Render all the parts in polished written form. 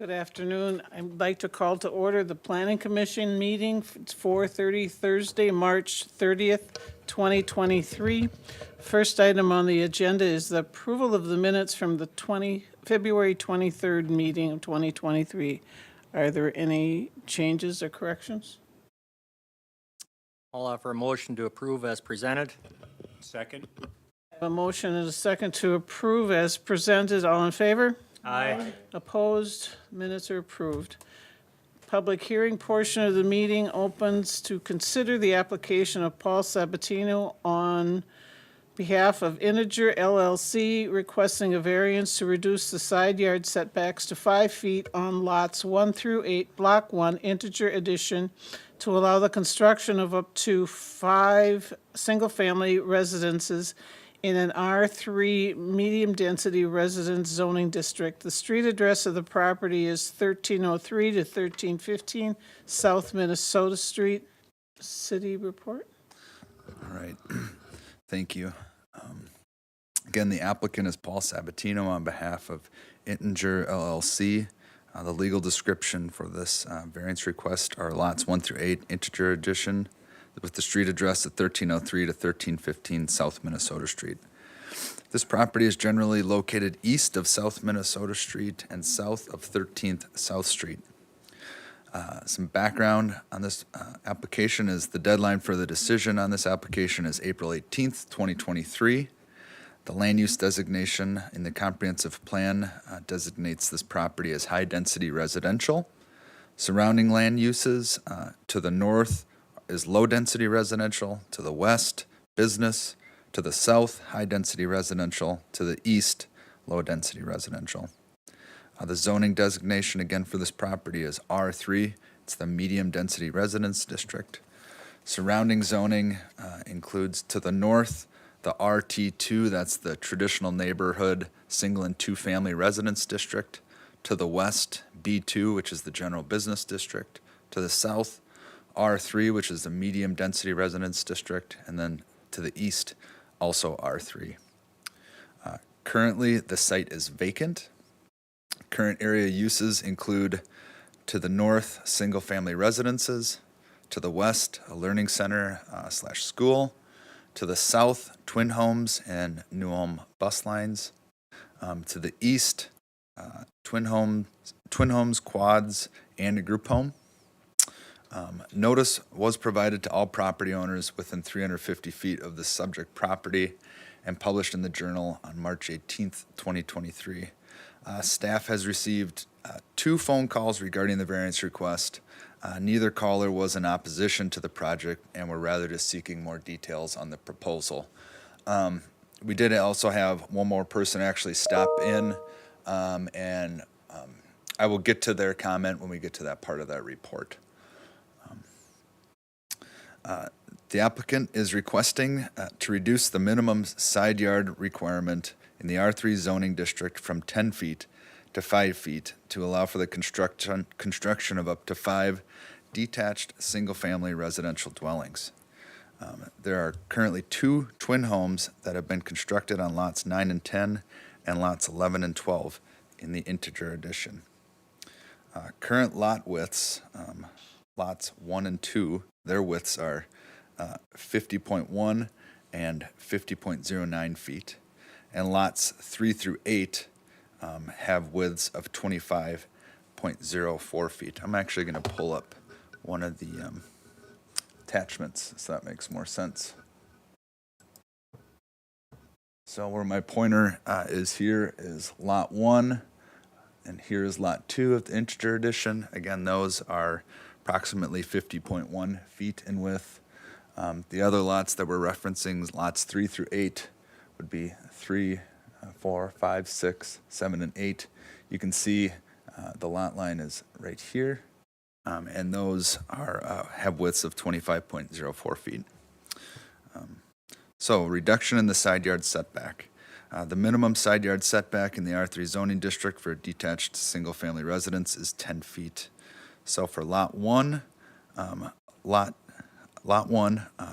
Good afternoon. I'd like to call to order the Planning Commission meeting. It's 4:30 Thursday, March 30th, 2023. First item on the agenda is the approval of the minutes from the February 23rd meeting of 2023. Are there any changes or corrections? I'll offer a motion to approve as presented. Second. I have a motion and a second to approve as presented. All in favor? Aye. Opposed? Minutes are approved. Public hearing portion of the meeting opens to consider the application of Paul Sabatino on behalf of Integer LLC requesting a variance to reduce the side yard setbacks to 5 feet on lots 1 through 8, Block 1, Integer Edition, to allow the construction of up to 5 single-family residences in an R3 medium-density residence zoning district. The street address of the property is 1303 to 1315 South Minnesota Street. City report? All right, thank you. Again, the applicant is Paul Sabatino on behalf of Integer LLC. The legal description for this variance request are lots 1 through 8, Integer Edition, with the street address at 1303 to 1315 South Minnesota Street. This property is generally located east of South Minnesota Street and south of 13th South Street. Some background on this application is the deadline for the decision on this application is April 18th, 2023. The land use designation in the comprehensive plan designates this property as high-density residential. Surrounding land uses to the north is low-density residential, to the west, business, to the south, high-density residential, to the east, low-density residential. The zoning designation again for this property is R3. It's the medium-density residence district. Surrounding zoning includes to the north, the RT2, that's the traditional neighborhood single and two-family residence district. To the west, B2, which is the general business district. To the south, R3, which is the medium density residence district, and then to the east, also R3. Currently, the site is vacant. Current area uses include to the north, single-family residences, to the west, a learning center / school, to the south, twin homes and new home bus lines, to the east, twin homes, quads, and a group home. Notice was provided to all property owners within 350 feet of the subject property and published in the Journal on March 18th, 2023. Staff has received 2 phone calls regarding the variance request. Neither caller was in opposition to the project and were rather just seeking more details on the proposal. We did also have one more person actually stop in, and I will get to their comment when we get to that part of that report. The applicant is requesting to reduce the minimum side yard requirement in the R3 zoning district from 10 feet to 5 feet to allow for the construction of up to 5 detached single-family residential dwellings. There are currently 2 twin homes that have been constructed on lots 9 and 10 and lots 11 and 12 in the Integer Edition. Current lot widths, lots 1 and 2, their widths are 50.1 and 50.09 feet. And lots 3 through 8 have widths of 25.04 feet. I'm actually going to pull up one of the attachments so that makes more sense. So where my pointer is here is lot 1, and here is lot 2 of the Integer Edition. Again, those are approximately 50.1 feet in width. The other lots that we're referencing, lots 3 through 8, would be 3, 4, 5, 6, 7, and 8. You can see the lot line is right here, and those are have widths of 25.04 feet. So reduction in the side yard setback. The minimum side yard setback in the R3 zoning district for a detached single-family residence is 10 feet. So for lot 1, the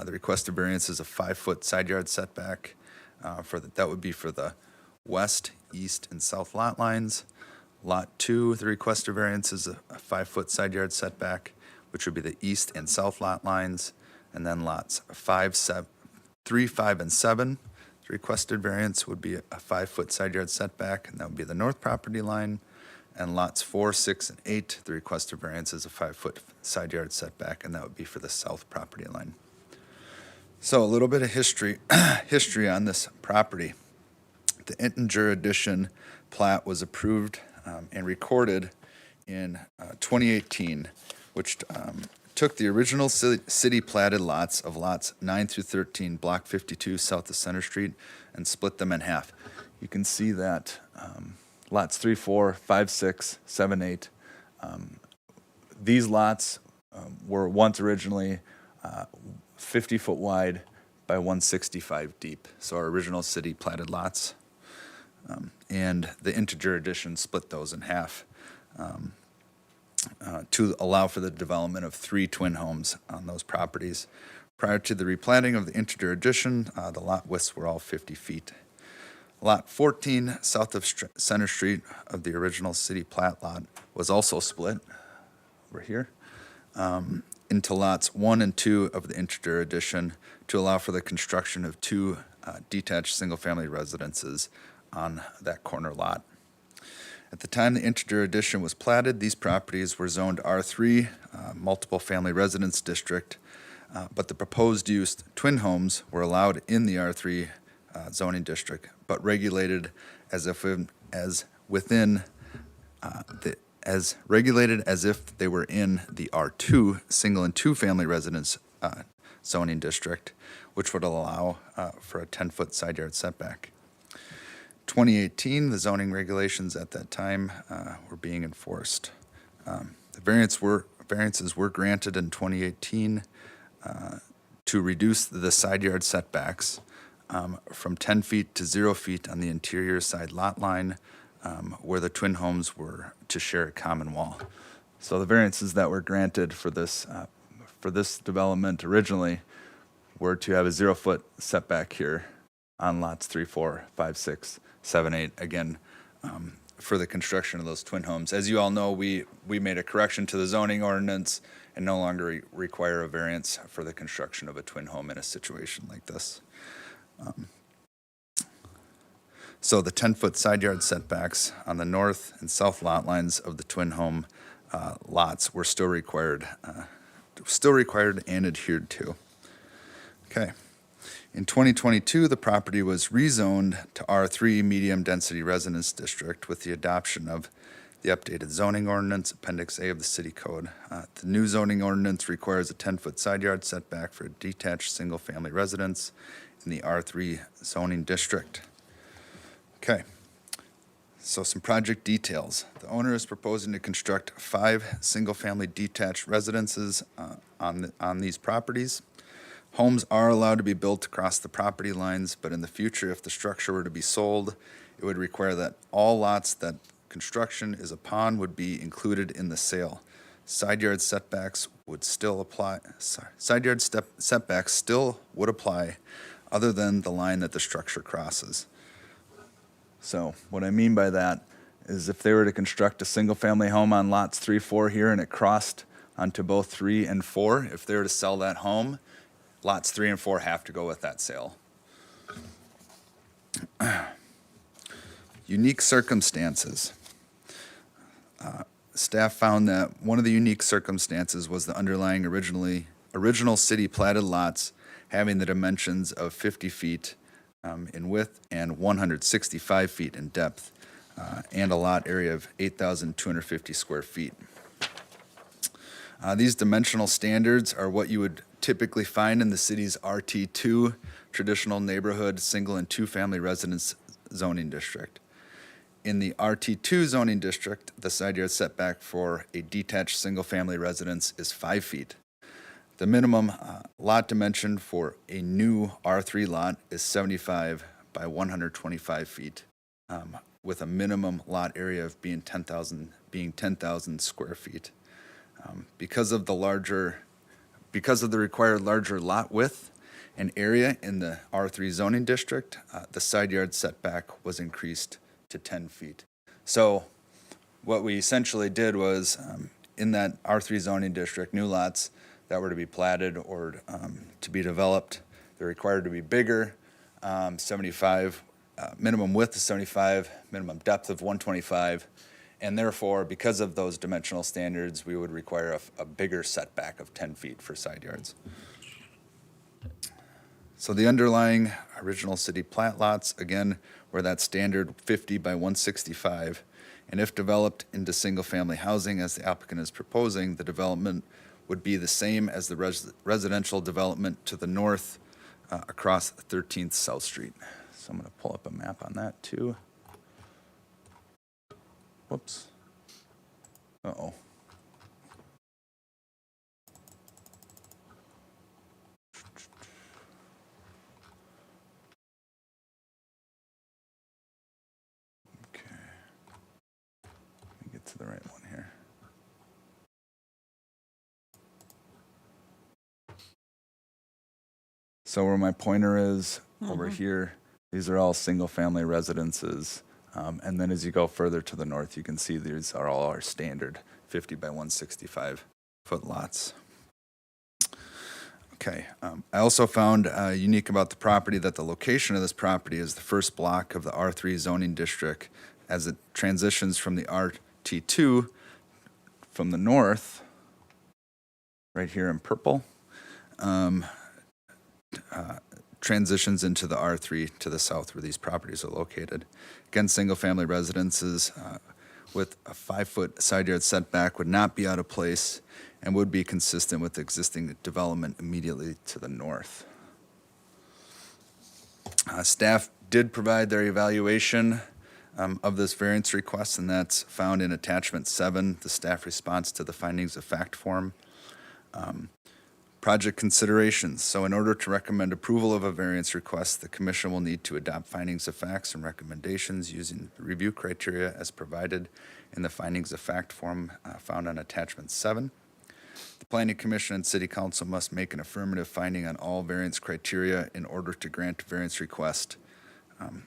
requested variance is a 5-foot side yard setback. That would be for the west, east, and south lot lines. Lot 2, the requested variance is a 5-foot side yard setback, which would be the east and south lot lines. And then lots 3, 5, and 7, the requested variance would be a 5-foot side yard setback, and that would be the north property line. And lots 4, 6, and 8, the requested variance is a 5-foot side yard setback, and that would be for the south property line. So a little bit of history on this property. The Integer Edition plat was approved and recorded in 2018, which took the original city platted lots of lots 9 through 13, block 52 south of Center Street, and split them in half. You can see that lots 3, 4, 5, 6, 7, 8. These lots were once originally 50-foot wide by 165 deep. So our original city platted lots. And the Integer Edition split those in half to allow for the development of 3 twin homes on those properties. Prior to the replanting of the Integer Edition, the lot widths were all 50 feet. Lot 14, south of Center Street of the original city plat lot, was also split over here into lots 1 and 2 of the Integer Edition to allow for the construction of 2 detached single-family residences on that corner lot. At the time the Integer Edition was platted, these properties were zoned R3, multiple family residence district, but the proposed use twin homes were allowed in the R3 zoning district, but regulated as if they were in the R2 single and 2 family residence zoning district, which would allow for a 10-foot side yard setback. 2018, the zoning regulations at that time were being enforced. The variances were granted in 2018 to reduce the side yard setbacks from 10 feet to 0 feet on the interior side lot line where the twin homes were to share a common wall. So the variances that were granted for this development originally were to have a 0-foot setback here on lots 3, 4, 5, 6, 7, 8, again, for the construction of those twin homes. As you all know, we made a correction to the zoning ordinance and no longer require a variance for the construction of a twin home in a situation like this. So the 10-foot side yard setbacks on the north and south lot lines of the twin home lots were still required and adhered to. Okay. In 2022, the property was rezoned to R3 Medium Density Residence District with the adoption of the updated zoning ordinance, Appendix A of the City Code. The new zoning ordinance requires a 10-foot side yard setback for a detached single-family residence in the R3 zoning district. Okay, so some project details. The owner is proposing to construct 5 single-family detached residences on these properties. Homes are allowed to be built across the property lines, but in the future, if the structure were to be sold, it would require that all lots that construction is upon would be included in the sale. Side yard setbacks would still apply. Setbacks still would apply, other than the line that the structure crosses. So what I mean by that is if they were to construct a single-family home on lots 3, 4 here, and it crossed onto both 3 and 4, if they were to sell that home, lots 3 and 4 have to go with that sale. Unique circumstances. Staff found that one of the unique circumstances was the underlying original city platted lots having the dimensions of 50 feet in width and 165 feet in depth, and a lot area of 8,250 square feet. These dimensional standards are what you would typically find in the city's RT2, traditional neighborhood single and 2 family residence zoning district. In the RT2 zoning district, the side yard setback for a detached single family residence is 5 feet. The minimum lot dimension for a new R3 lot is 75 by 125 feet, with a minimum lot area of being 10,000 square feet. Because of the required larger lot width and area in the R3 zoning district, the side yard setback was increased to 10 feet. So what we essentially did was, in that R3 zoning district, new lots that were to be platted or to be developed, they're required to be bigger, 75, minimum width of 75, minimum depth of 125, and therefore, because of those dimensional standards, we would require a bigger setback of 10 feet for side yards. So the underlying original city plat lots, again, were that standard 50 by 165. And if developed into single-family housing as the applicant is proposing, the development would be the same as the residential development to the north across 13th South Street. So I'm going to pull up a map on that too. Whoops. Uh-oh. Okay. Let me get to the right one here. So where my pointer is, over here, these are all single-family residences. And then as you go further to the north, you can see these are all our standard 50 by 165 foot lots. Okay. I also found unique about the property that the location of this property is the first block of the R3 zoning district as it transitions from the RT2 from the north, right here in purple, transitions into the R3 to the south where these properties are located. Again, single-family residences with a 5-foot side yard setback would not be out of place and would be consistent with existing development immediately to the north. Staff did provide their evaluation of this variance request, and that's found in attachment 7, the staff response to the findings of fact form. Project considerations. So in order to recommend approval of a variance request, the commission will need to adopt findings of facts and recommendations using the review criteria as provided in the findings of fact form found on attachment 7. The planning commission and city council must make an affirmative finding on all variance criteria in order to grant a variance request.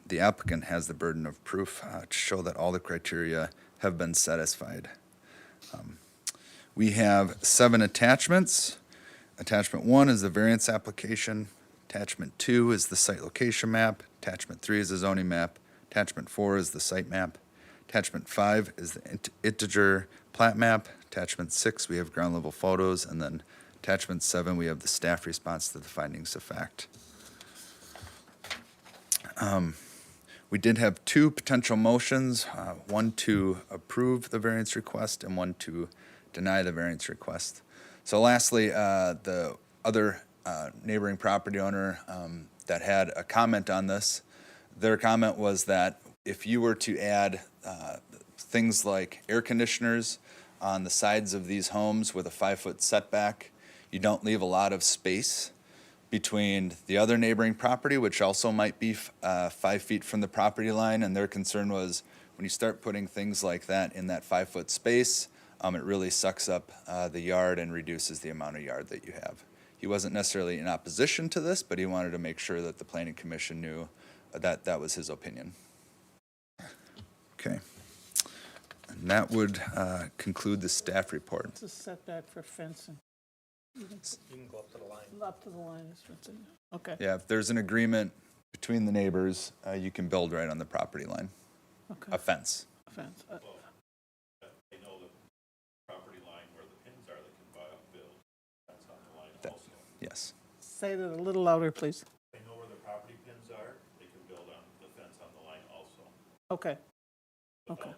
The applicant has the burden of proof to show that all the criteria have been satisfied. We have 7 attachments. Attachment 1 is the variance application. Attachment 2 is the site location map. Attachment 3 is the zoning map. Attachment 4 is the site map. Attachment 5 is the integer plat map. Attachment 6, we have ground level photos. And then attachment 7, we have the staff response to the findings of fact. We did have 2 potential motions, one to approve the variance request and one to deny the variance request. So lastly, the other neighboring property owner that had a comment on this, their comment was that if you were to add things like air conditioners on the sides of these homes with a 5-foot setback, you don't leave a lot of space between the other neighboring property, which also might be 5 feet from the property line. And their concern was when you start putting things like that in that 5-foot space, it really sucks up the yard and reduces the amount of yard that you have. He wasn't necessarily in opposition to this, but he wanted to make sure that the planning commission knew that that was his opinion. Okay. And that would conclude the staff report. It's a setback for fencing. You can go up to the line. Up to the line is fencing. Okay, Yeah, if there's an agreement between the neighbors, you can build right on the property line, okay. a fence. Fence. They know the property line where the pins are, they can build. That's on the line That- also. Yes. Say that a little louder, please. They know where the property pins are, they can build on the fence on the line also. Okay. Okay.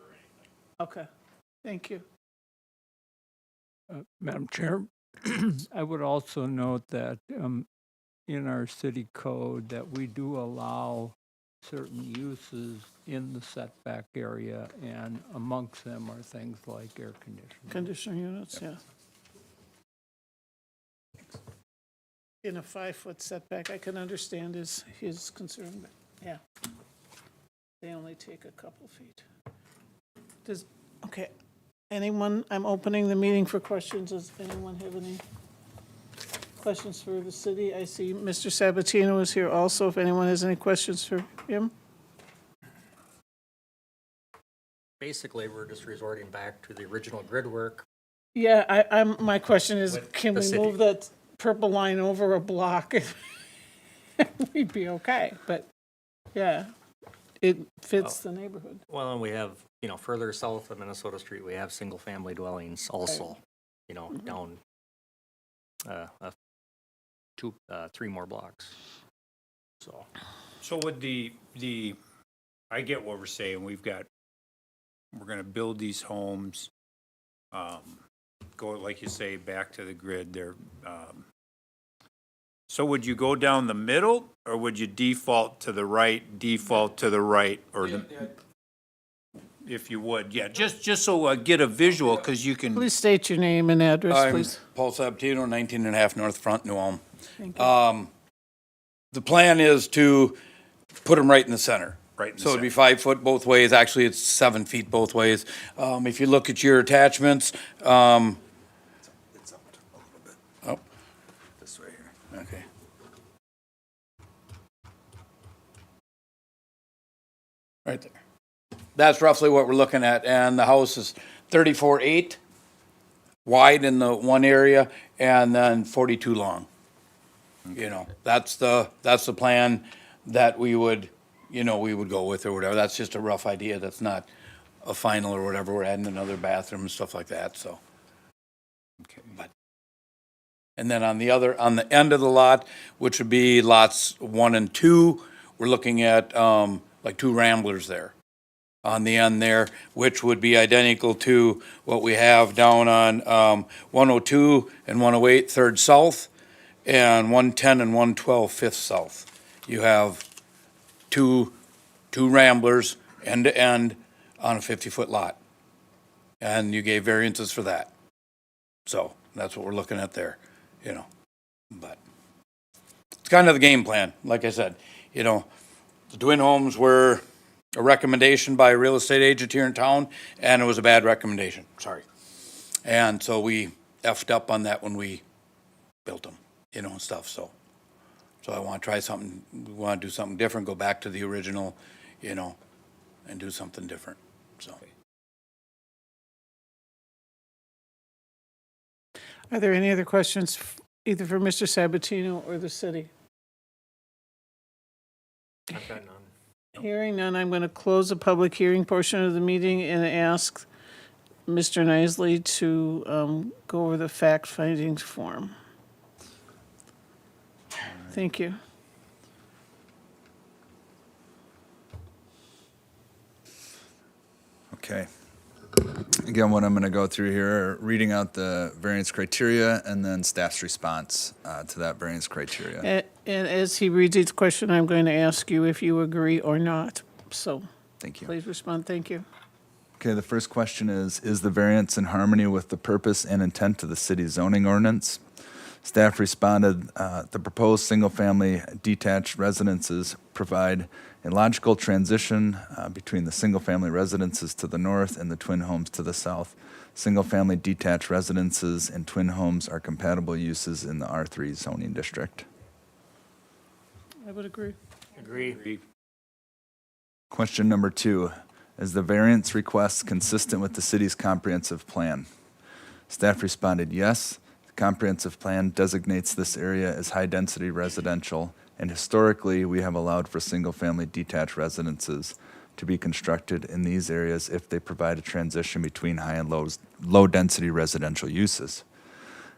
Or anything. Okay. Thank you. Madam Chair, I would also note that in our city code that we do allow certain uses in the setback area, and amongst them are things like air conditioning. Conditioner units, yeah. In a 5-foot setback, I can understand his concern, but yeah. They only take a couple feet. Okay, anyone, I'm opening the meeting for questions. Does anyone have any questions for the city? I see Mr. Sabatino is here also, if anyone has any questions for him. basically, we're just resorting back to the original grid work. Yeah, my question is, With can the we city. move that purple line over a block? We'd be okay, but, yeah, it fits the neighborhood. Well, and we have, further south of Minnesota Street, we have single-family dwellings also, down, three more blocks. So, So with I get what we're saying, we're gonna build these homes, go, like you say, back to the grid there. So would you go down the middle, or would you default to the right, or if you would, yeah, just so I get a visual, because you can, Please state your name and address, I'm please. Paul Sabatino, 19 and a half North Front, New Ulm. Thank you. The plan is to put them right in the center. Right in the So it'd be center. 5 foot both ways. Actually, it's 7 feet both ways. If you look at your attachments, It's up a little bit. oh, This way here. okay. Right there. That's roughly what we're looking at, and the house is 34.8 wide in the one area, and then 42 long. That's the plan that we would go with or whatever. That's just a rough idea. That's not a final or whatever. We're adding another bathroom and stuff like that, so. Okay. And then on the end of the lot, which would be lots 1 and 2, we're looking at, like 2 ramblers there on the end there, which would be identical to what we have down on, 102 and 108 3rd South, and 110 and 112 5th South. You have two ramblers end to end on a 50-foot lot. And you gave variances for that. So that's what we're looking at there, but it's kind of the game plan. Like I said, the twin homes were a recommendation by a real estate agent here in town, and it was a bad recommendation, sorry. And so we effed up on that when we built them, and stuff, so I want to try something, we want to do something different, go back to the original, and do something different, so. Are there any other questions, either for Mr. Sabatino or the city? I've got none. Hearing none, I'm going to close the public hearing portion of the meeting and ask Mr. Nisley to go over the fact findings form. Thank you. Okay. Again, what I'm going to go through here, are reading out the variance criteria and then staff's response to that variance criteria. And as he reads each question, I'm going to ask you if you agree or not. So Thank you. please respond. Thank you. Okay, the first question is the variance in harmony with the purpose and intent of the city's zoning ordinance? Staff responded, the proposed single-family detached residences provide a logical transition between the single-family residences to the north and the twin homes to the south. Single-family detached residences and twin homes are compatible uses in the R3 zoning district. I would agree. Agree. Question number 2, is the variance request consistent with the city's comprehensive plan? Staff responded, yes. The comprehensive plan designates this area as high-density residential, and historically, we have allowed for single-family detached residences to be constructed in these areas if they provide a transition between high and low-density residential uses.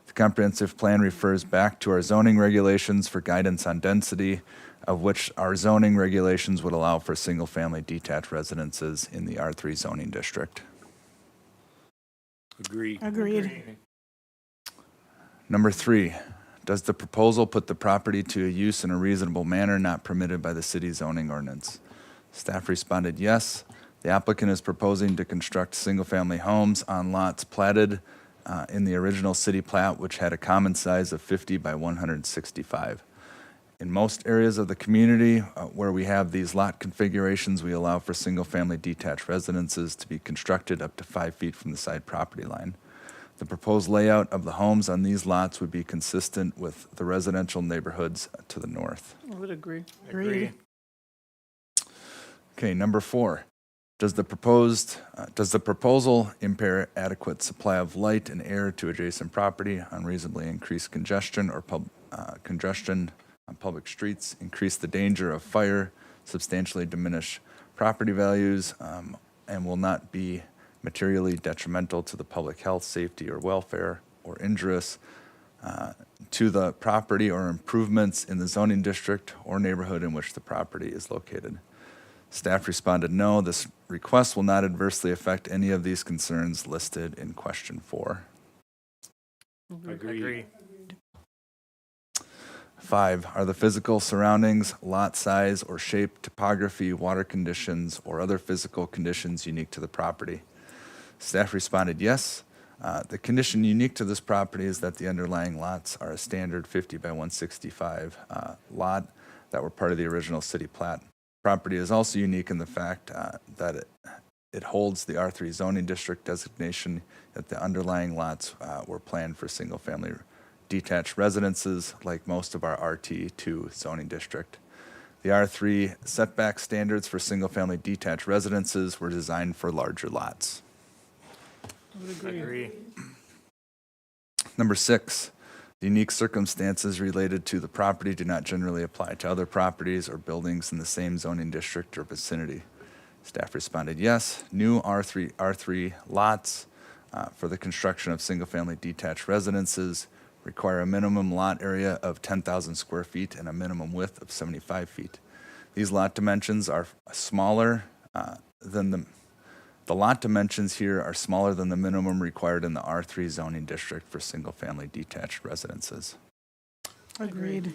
The comprehensive plan refers back to our zoning regulations for guidance on density, of which our zoning regulations would allow for single-family detached residences in the R3 zoning district. agree. Agreed. Number 3, does the proposal put the property to a use in a reasonable manner not permitted by the city zoning ordinance? Staff responded, yes. The applicant is proposing to construct single-family homes on lots platted in the original city plat, which had a common size of 50 by 165. In most areas of the community where we have these lot configurations, we allow for single-family detached residences to be constructed up to 5 feet from the side property line. The proposed layout of the homes on these lots would be consistent with the residential neighborhoods to the north. I would agree. Agree. Okay, number 4. Does the proposal impair adequate supply of light and air to adjacent property, unreasonably increase congestion congestion on public streets, increase the danger of fire, substantially diminish property values, and will not be materially detrimental to the public health, safety, or welfare, or injurious to the property or improvements in the zoning district or neighborhood in which the property is located? Staff responded, no, this request will not adversely affect any of these concerns listed in question 4. Agree. 5, are the physical surroundings, lot size or shape, topography, water conditions, or other physical conditions unique to the property? Staff responded, yes. The condition unique to this property is that the underlying lots are a standard 50 by 165 lot that were part of the original city plat. Property is also unique in the fact that it holds the R3 zoning district designation, that the underlying lots were planned for single-family detached residences like most of our RT2 zoning district. The R3 setback standards for single-family detached residences were designed for larger lots. Agree. Number 6, the unique circumstances related to the property do not generally apply to other properties or buildings in the same zoning district or vicinity. Staff responded, yes. New R3 lots for the construction of single-family detached residences require a minimum lot area of 10,000 square feet and a minimum width of 75 feet. These lot dimensions are smaller than the lot dimensions here are smaller than the minimum required in the R3 zoning district for single-family detached residences. Agreed.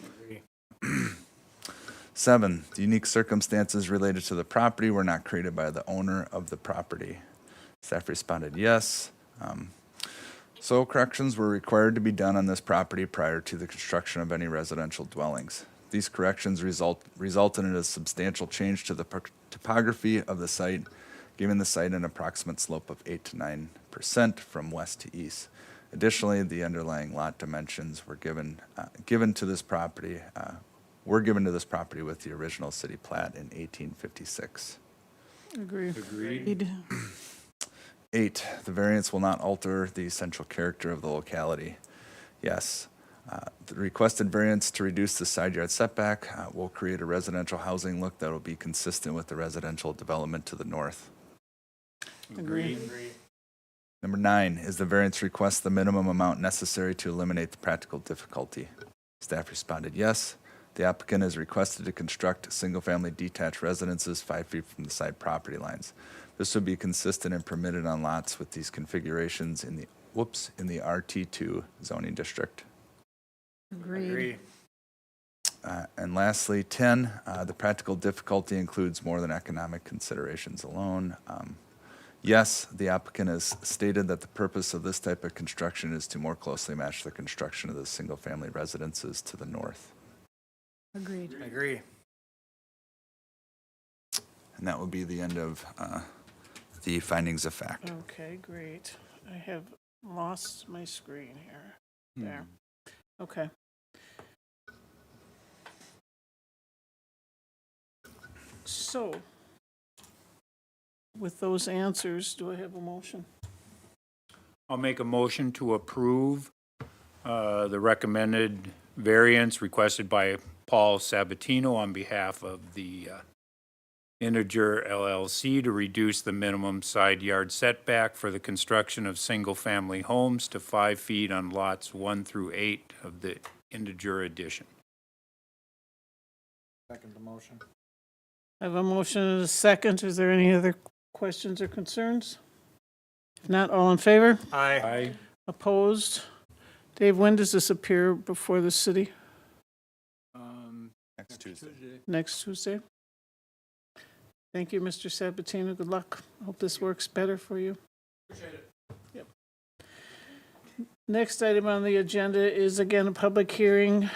7, the unique circumstances related to the property were not created by the owner of the property. Staff responded, yes. Soil corrections were required to be done on this property prior to the construction of any residential dwellings. These corrections resulted in a substantial change to the topography of the site, giving the site an approximate slope of 8 to 9% from west to east. Additionally, the underlying lot dimensions were given to this property with the original city plat in 1856. Agreed. 8, the variance will not alter the essential character of the locality. Yes. The requested variance to reduce the side yard setback will create a residential housing look that will be consistent with the residential development to the north. Agreed. Number 9, is the variance request the minimum amount necessary to eliminate the practical difficulty? Staff responded, yes. The applicant is requested to construct single-family detached residences 5 feet from the side property lines. This would be consistent and permitted on lots with these configurations in the RT2 zoning district. Agreed. And lastly, 10, the practical difficulty includes more than economic considerations alone. Yes, the applicant has stated that the purpose of this type of construction is to more closely match the construction of the single-family residences to the north. Agreed. Agree. And that would be the end of the findings of fact. Okay, great. I have lost my screen here. There. Okay. So, with those answers, do I have a motion? I'll make a motion to approve the recommended variance requested by Paul Sabatino on behalf of the Integer LLC to reduce the minimum side yard setback for the construction of single-family homes to 5 feet on lots 1 through 8 of the Integer addition. Second the motion. I have a motion and a second. Is there any other questions or concerns? If not, all in favor? Aye. Opposed? Dave, when does this appear before the city? Next Tuesday. Next Tuesday? Thank you, Mr. Sabatino. Good luck. Hope this works better for you. Appreciate it. Yep. Next item on the agenda is again a public hearing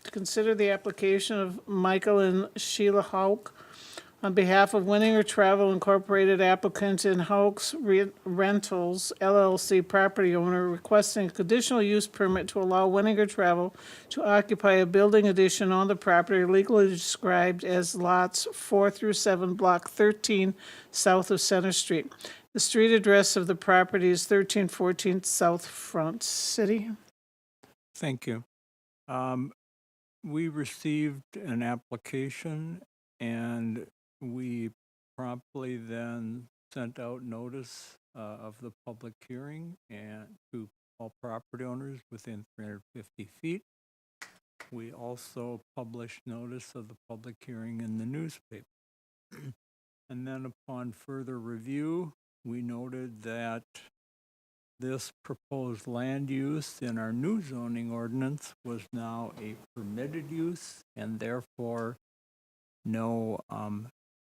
to consider the application of Michael and Sheila Hauk On behalf of Winninger Travel Incorporated applicant and Hawks Rentals LLC property owner requesting a conditional use permit to allow Winninger Travel to occupy a building addition on the property legally described as lots 4 through 7, block 13, south of Center Street. The street address of the property is 1314 South Front City. Thank you. We received an application and we promptly then sent out notice of the public hearing and to all property owners within 350 feet. We also published notice of the public hearing in the newspaper. And then upon further review, we noted that this proposed land use in our new zoning ordinance was now a permitted use and therefore no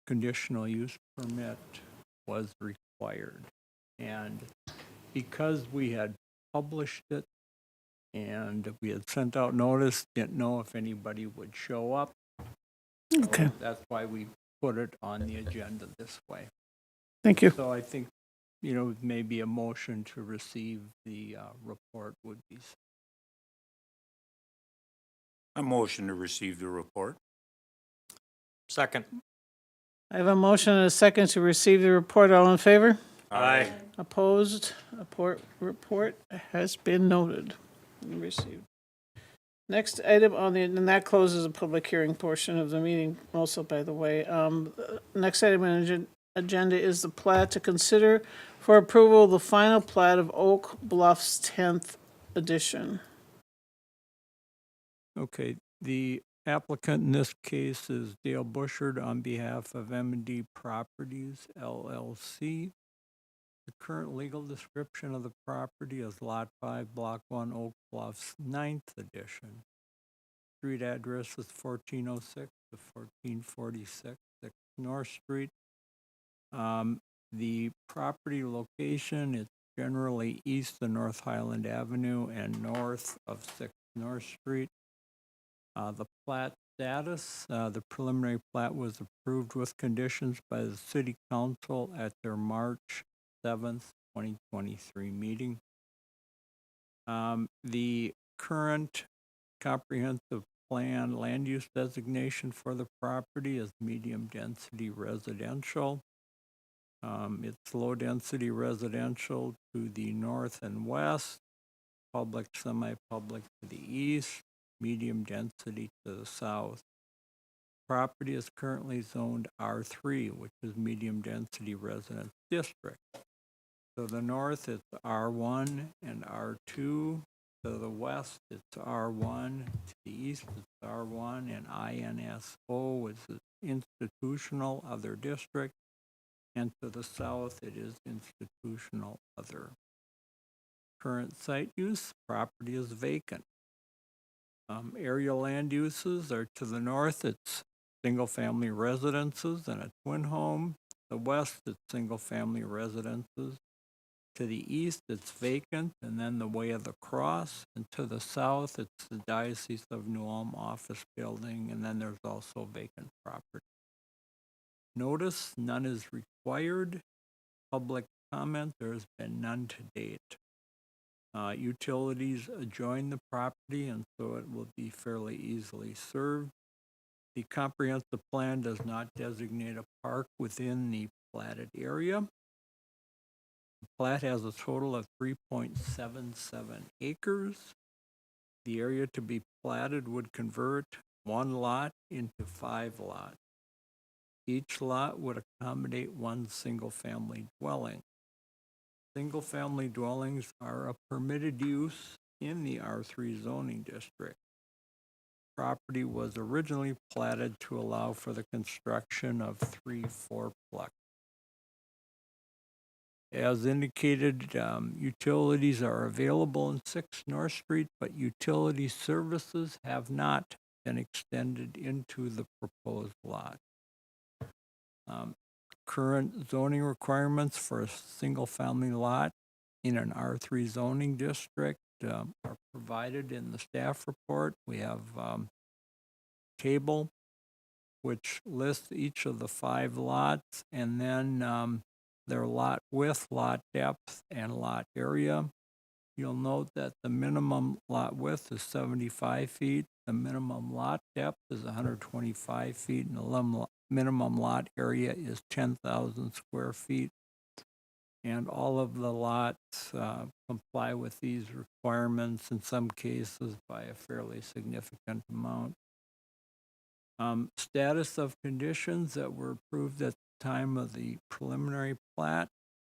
conditional use permit was required. And because we had published it and we had sent out notice, didn't know if anybody would show up. Okay. So that's why we put it on the agenda this way. Thank you. So I think, maybe a motion to receive the report would be. A motion to receive the report. Second. I have a motion and a second to receive the report. All in favor? Aye. Opposed? Report has been noted and received. Next item on the, and that closes the public hearing portion of the meeting also, by the way. Next item on the agenda is the plat to consider for approval the final plat of Oak Bluffs 10th edition. Okay, the applicant in this case is Dale Bushard on behalf of M&D Properties LLC. The current legal description of the property is Lot 5, Block 1, Oak Bluffs, 9th edition. Street address is 1406 to 1446 6 North Street. The property location is generally east of North Highland Avenue and north of 6 North Street. The plat status, the preliminary plat was approved with conditions by the City Council at their March 7th, 2023 meeting. The current comprehensive plan land use designation for the property is medium density residential. It's low density residential to the north and west, public, semi-public to the east, medium density to the south. Property is currently zoned R3, which is medium density residence district. To the north, it's R1 and R2. To the west, it's R1. To the east, it's R1 and INSO, which is institutional other district. And to the south, it is institutional other. Current site use, property is vacant. Area land uses are to the north, it's single-family residences and a twin home. The west, it's single-family residences. To the east, it's vacant, and then the Way of the Cross. And to the south, it's the Diocese of New Ulm office building, and then there's also vacant property. Notice, none is required. Public comment, there's been none to date. Utilities adjoin the property, and so it will be fairly easily served. The comprehensive plan does not designate a park within the platted area. The plat has a total of 3.77 acres. The area to be platted would convert one lot into 5 lots. Each lot would accommodate one single-family dwelling. Single-family dwellings are a permitted use in the R3 zoning district. Property was originally platted to allow for the construction of 3 fourplex. As indicated, utilities are available in 6 North Street, but utility services have not been extended into the proposed lot. Current zoning requirements for a single-family lot in an R3 zoning district are provided in the staff report. We have table. which lists each of the 5 lots and then their lot width, lot depth, and lot area. You'll note that the minimum lot width is 75 feet, the minimum lot depth is 125 feet, and the minimum lot area is 10,000 square feet. And all of the lots comply with these requirements, in some cases by a fairly significant amount. Status of conditions that were approved at the time of the preliminary plat: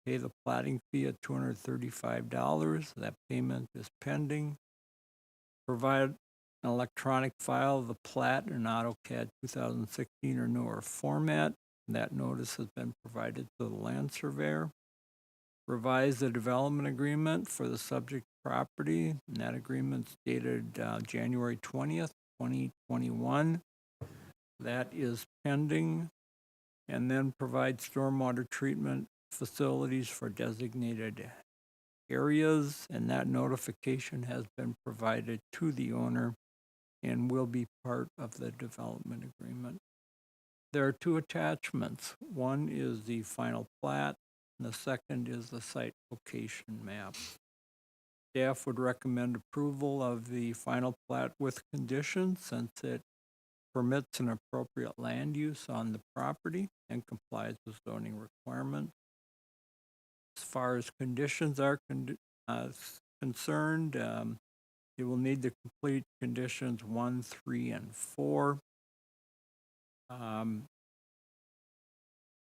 pay the platting fee at $235. That payment is pending. Provide an electronic file of the plat in AutoCAD 2016 or newer format. That notice has been provided to the land surveyor. Revise the development agreement for the subject property, and that agreement's dated January 20th, 2021. That is pending. And then provide stormwater treatment facilities for designated areas, and that notification has been provided to the owner and will be part of the development agreement. There are 2 attachments. One is the final plat, and the second is the site location map. Staff would recommend approval of the final plat with conditions, since it permits an appropriate land use on the property and complies with zoning requirements. As far as conditions are concerned, you will need to complete conditions 1, 3, and 4.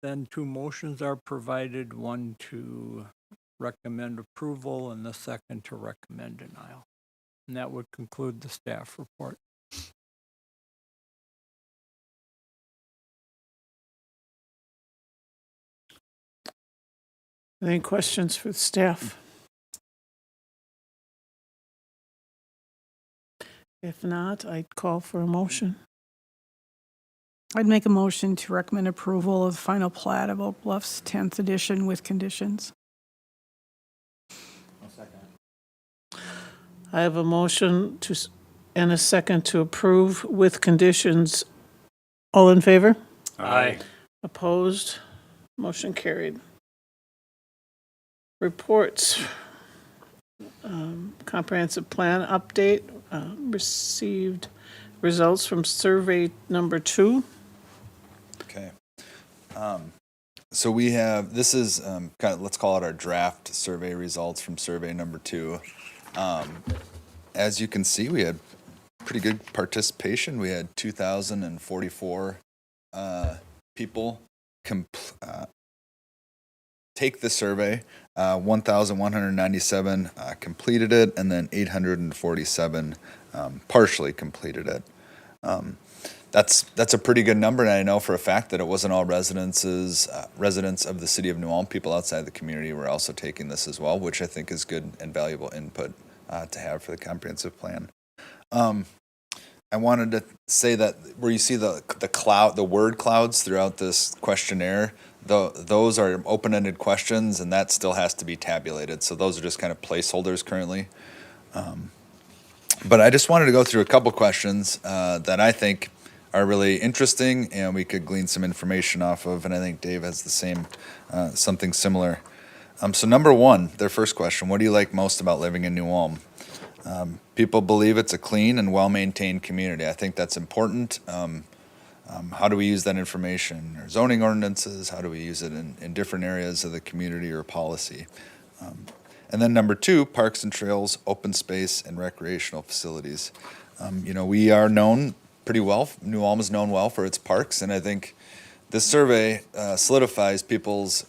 Then 2 motions are provided, one to recommend approval and the second to recommend denial. And that would conclude the staff report. Any questions for the staff? If not, I'd call for a motion. I'd make a motion to recommend approval of the final plat of Oak Bluffs 10th edition with conditions. I have a motion and a second to approve with conditions. All in favor? Aye. Opposed? Motion carried. Reports. Comprehensive plan update. Received results from survey number 2. Okay. So we have, this is kind of, let's call it our draft survey results from survey number 2. As you can see, we had pretty good participation. We had 2,044 people take the survey. 1,197 completed it, and then 847 partially completed it. That's a pretty good number, and I know for a fact that it wasn't all residents of the city of New Ulm. People outside the community were also taking this as well, which I think is good and valuable input to have for the comprehensive plan. I wanted to say that where you see the word clouds throughout this questionnaire, those are open-ended questions, and that still has to be tabulated. So those are just kind of placeholders currently. But I just wanted to go through a couple questions that I think are really interesting, and we could glean some information off of. And I think Dave has the same, something similar. So number 1, their first question: what do you like most about living in New Ulm? People believe it's a clean and well-maintained community. I think that's important. How do we use that information? Or zoning ordinances? How do we use it in different areas of the community or policy? And then number 2, parks and trails, open space, and recreational facilities. We are known pretty well. New Ulm is known well for its parks, and I think this survey solidifies people's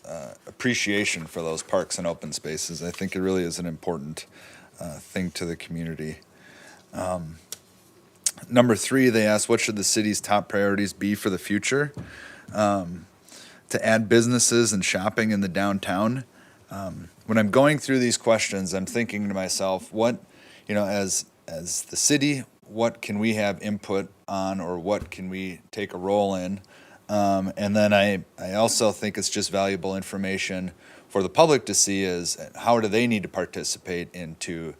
appreciation for those parks and open spaces. I think it really is an important thing to the community. Number 3, they asked, what should the city's top priorities be for the future? To add businesses and shopping in the downtown. When I'm going through these questions, I'm thinking to myself, what, as the city, what can we have input on, or what can we take a role in? And then I also think it's just valuable information for the public to see is how do they need to participate into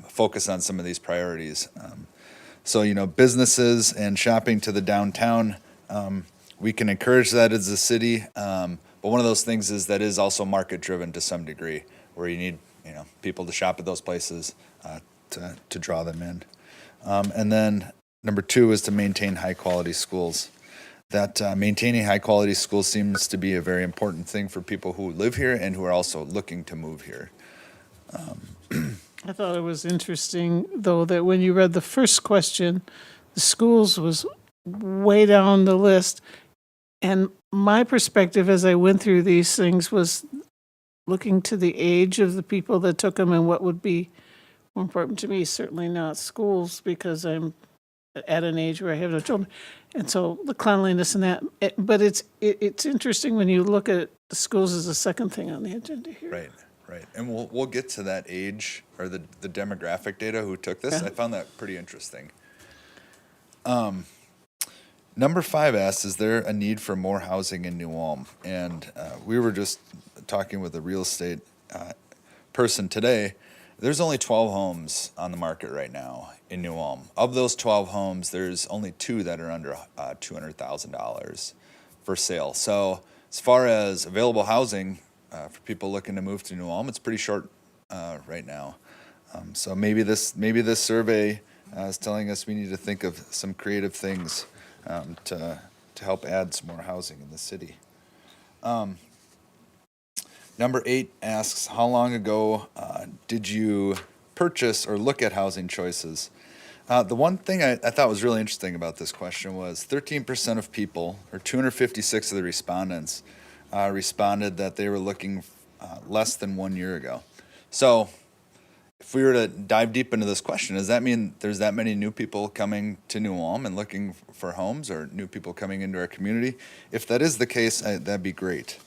focus on some of these priorities. So, businesses and shopping to the downtown, We can encourage that as a city, but one of those things is that is also market-driven to some degree, where you need, people to shop at those places to draw them in. And then number 2 is to maintain high-quality schools. That maintaining high-quality schools seems to be a very important thing for people who live here and who are also looking to move here. I thought it was interesting, though, that when you read the first question, the schools was way down the list. And my perspective as I went through these things was looking to the age of the people that took them and what would be more important to me, certainly not schools, because I'm at an age where I have no children. And so the cleanliness and that, but it's interesting when you look at the schools as the second thing on the agenda here. Right. And we'll get to that age or the demographic data who took this. I found that pretty interesting. Number 5 asks, is there a need for more housing in New Ulm? And we were just talking with a real estate person today. There's only 12 homes on the market right now in New Ulm. Of those 12 homes, there's only 2 that are under $200,000 for sale. So as far as available housing for people looking to move to New Ulm, it's pretty short right now. So maybe this survey is telling us we need to think of some creative things to help add some more housing in the city. Number 8 asks, how long ago did you purchase or look at housing choices? The one thing I thought was really interesting about this question was 13% of people, or 256 of the respondents, responded that they were looking less than 1 year ago. So if we were to dive deep into this question, does that mean there's that many new people coming to New Ulm and looking for homes, or new people coming into our community? If that is the case, that'd be great.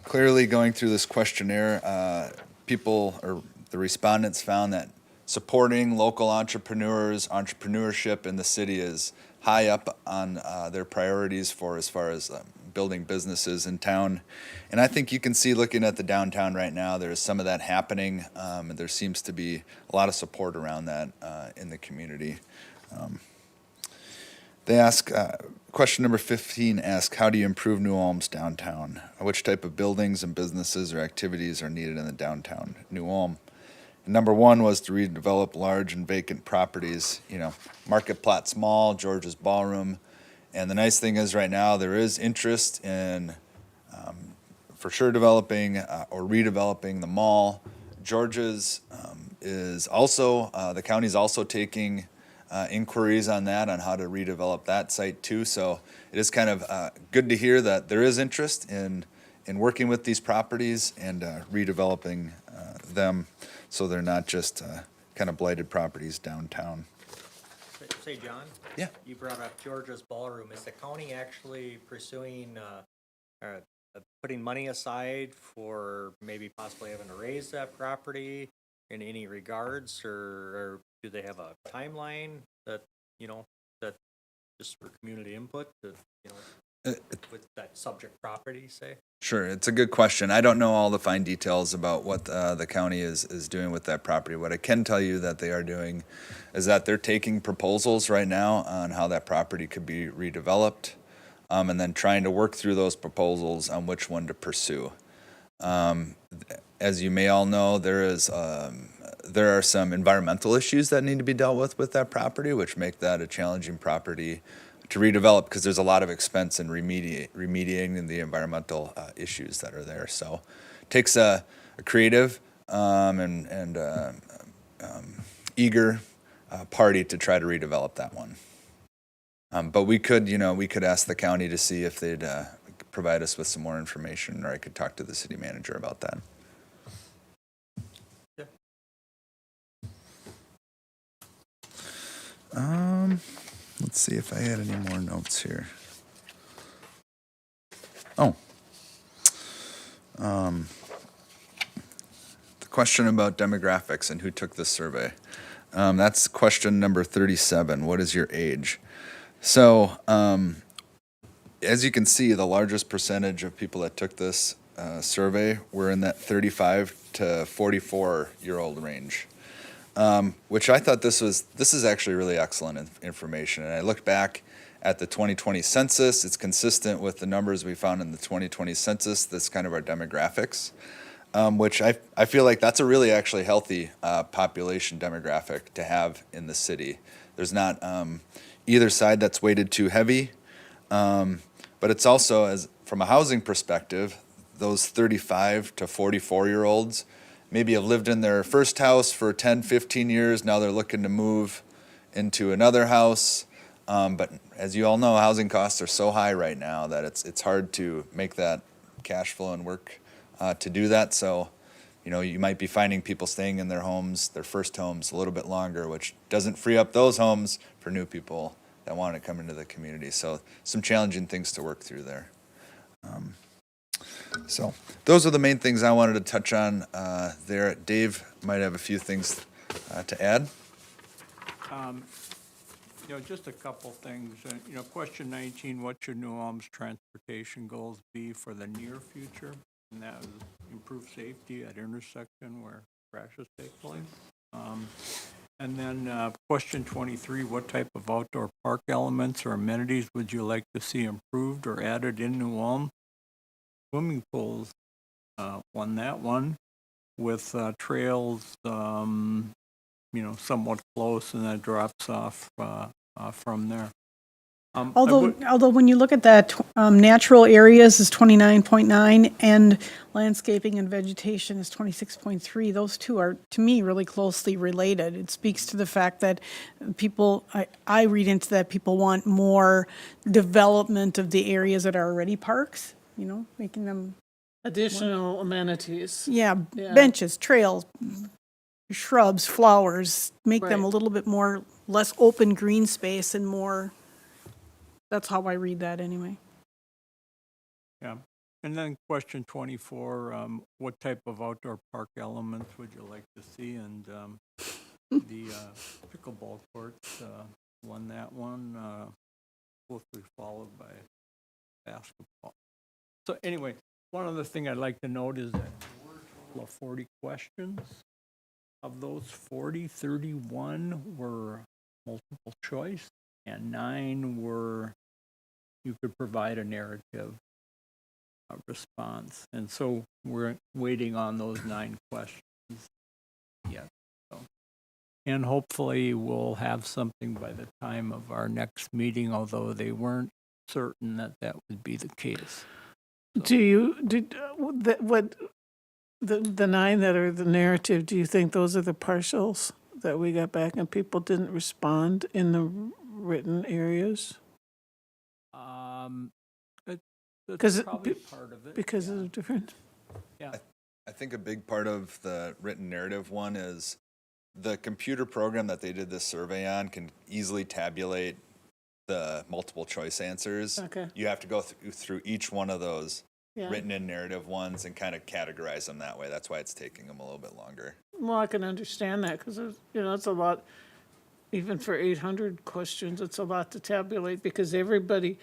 Clearly, going through this questionnaire, people or the respondents found that supporting local entrepreneurs, entrepreneurship in the city is high up on their priorities for as far as building businesses in town. And I think you can see, looking at the downtown right now, there's some of that happening. And there seems to be a lot of support around that in the community. They ask, question number 15 asks, how do you improve New Ulm's downtown? Which type of buildings and businesses or activities are needed in the downtown New Ulm? And number 1 was to redevelop large and vacant properties, Market Platte Mall, George's Ballroom. And the nice thing is right now there is interest in for sure developing or redeveloping the mall. George's is also, the county's also taking inquiries on that, on how to redevelop that site too. So it is kind of good to hear that there is interest in working with these properties and redeveloping them so they're not just kind of blighted properties downtown. Say, John? Yeah. You brought up George's Ballroom. Is the county actually pursuing, putting money aside for maybe possibly having to raise that property in any regards, or do they have a timeline that, that just for community input, that, with that subject property, say? Sure, it's a good question. I don't know all the fine details about what the county is doing with that property. What I can tell you that they are doing is that they're taking proposals right now on how that property could be redeveloped, and then trying to work through those proposals on which one to pursue. As you may all know, there are some environmental issues that need to be dealt with that property, which make that a challenging property to redevelop, because there's a lot of expense in remediating the environmental issues that are there. So it takes a creative and eager party to try to redevelop that one. But we could ask the county to see if they'd provide us with some more information, or I could talk to the city manager about that. Let's see if I had any more notes here. Oh. The question about demographics and who took this survey. That's question number 37. What is your age? So, as you can see, the largest percentage of people that took this survey were in that 35 to 44-year-old range. which I thought this is actually really excellent information. And I looked back at the 2020 census. It's consistent with the numbers we found in the 2020 census. That's kind of our demographics, which I feel like that's a really actually healthy population demographic to have in the city. There's not either side that's weighted too heavy, but it's also, as from a housing perspective, those 35 to 44-year-olds maybe have lived in their first house for 10, 15 years. Now they're looking to move into another house. But as you all know, housing costs are so high right now that it's hard to make that cash flow and work to do that. So, you know, you might be finding people staying in their homes, their first homes, a little bit longer, which doesn't free up those homes for new people that want to come into the community. So some challenging things to work through there. So those are the main things I wanted to touch on there. Dave might have a few things to add. You know, just a couple things. You know, question 19, what should New Ulm's transportation goals be for the near future? And that was improve safety at intersection where crashes take place. And then question 23, what type of outdoor park elements or amenities would you like to see improved or added in New Ulm? Swimming pools won that one, with trails, you know, somewhat close, and that drops off from there. Although when you look at that, natural areas is 29.9 and landscaping and vegetation is 26.3. Those two are, to me, really closely related. It speaks to the fact that people, I read into that people want more development of the areas that are already parks, you know, making them, Additional amenities. yeah, Yeah. benches, trails, shrubs, flowers, make them a Right. little bit more, less open green space and more, that's how I read that anyway. Yeah. And then question 24, what type of outdoor park elements would you like to see? And the pickleball courts won that one, closely followed by basketball. So anyway, one other thing I'd like to note is that there were a total of 40 questions. Of those 40, 31 were multiple choice, and 9 were you could provide a narrative response. And so we're waiting on those 9 questions yet. So. And hopefully we'll have something by the time of our next meeting, although they weren't certain that that would be the case. Do you, the 9 that are the narrative, do you think those are the partials that we got back and people didn't respond in the written areas? That's 'Cause probably part of it. Because yeah. of different, I think a big part of the written narrative one is the computer program that they did this survey on can easily tabulate the multiple choice answers. Okay. You have to go through each one of those yeah. written in narrative ones and kind of categorize them that way. That's why it's taking them a little bit longer. Well, I can understand that because, you know, it's a lot, even for 800 questions, it's a lot to tabulate because everybody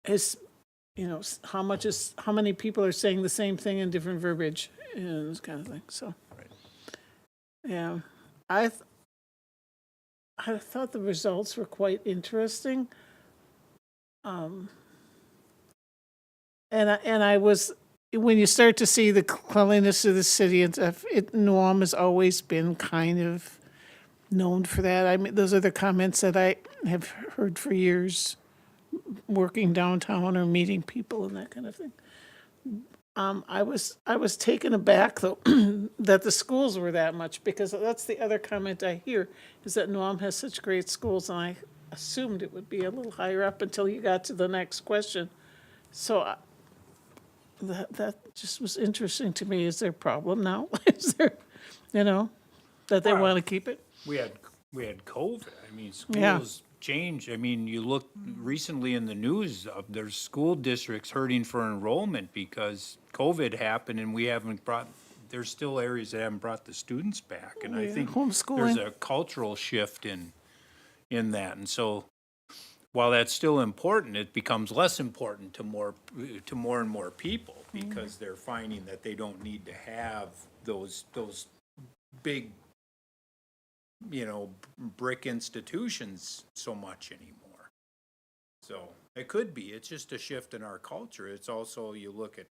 is, you know, how many people are saying the same thing in different verbiage and this kind of thing, so. Right. Yeah, I thought the results were quite interesting. And I was, when you start to see the cleanliness of the city and stuff, New Ulm has always been kind of known for that. I mean, those are the comments that I have heard for years, working downtown or meeting people and that kind of thing. I was taken aback though that the schools were that much, because that's the other comment I hear is that New Ulm has such great schools, and I assumed it would be a little higher up until you got to the next question. So that just was interesting to me. Is there a problem now? Is there, you know, that they Well, want to keep it? We had COVID. I mean, Yeah. schools changed. I mean, you look recently in the news, there's school districts hurting for enrollment because COVID happened and we haven't brought, there's still areas that haven't brought the students back. And I Yeah, think homeschooling. there's a cultural shift in that. And so while that's still important, it becomes less important to more and more people because they're finding that they don't need to have those big brick institutions so much anymore. So it could be, it's just a shift in our culture. It's also, you look at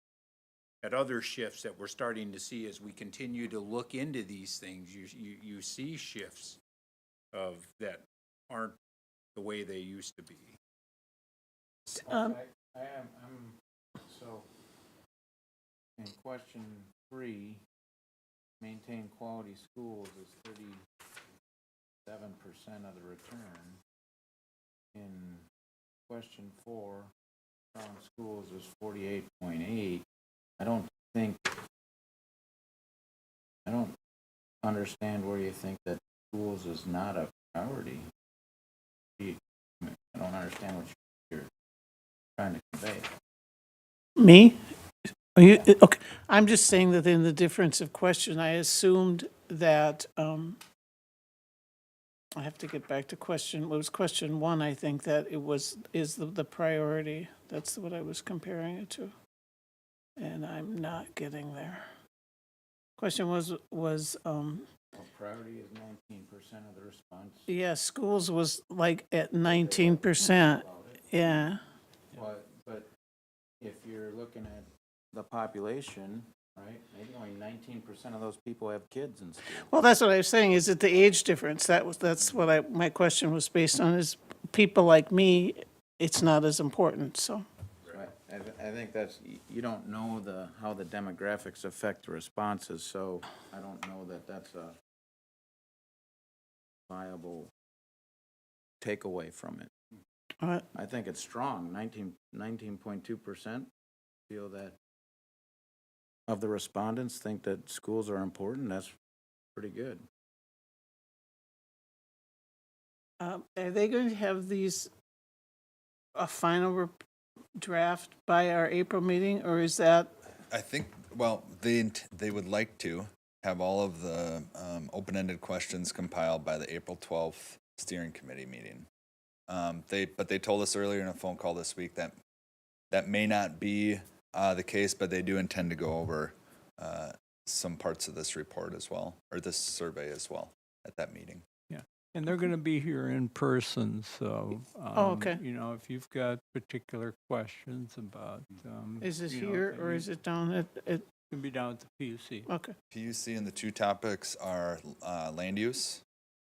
other shifts that we're starting to see as we continue to look into these things, you see shifts of that aren't the way they used to be. Um, So, in question 3, maintain quality schools is 37% of the return. In question 4, strong schools is 48.8. I don't understand where you think that schools is not a priority. I don't understand what you're trying to convey. Me? Are you, okay, I'm just saying that in the difference of question, I assumed that, I have to get back to question 1, I think, that it is the priority. That's what I was comparing it to. And I'm not getting there. Question was, Priority is 19% of the response. yeah, schools was like at 19%, yeah. But if you're looking at the population, right, maybe only 19% of those people have kids in school. Well, that's what I was saying, is it the age difference? That's what my question was based on, is people like me, it's not as important, so. I think that's, you don't know how the demographics affect the responses, so I don't know that that's a viable takeaway from it. I think it's strong, 19.2% feel that of the respondents think that schools are important. That's pretty good. Are they going to have a final draft by our April meeting, or is that? I think, well, they would like to have all of the open-ended questions compiled by the April 12th steering committee meeting. But they told us earlier in a phone call this week that may not be the case, but they do intend to go over some parts of this report as well, or this survey as well, at that meeting. Yeah, and they're going to be here in person, so. Okay. You know, if you've got particular questions about. Is it you know, here, or is it down at, It can be down at the PUC. okay. PUC and the two topics are land use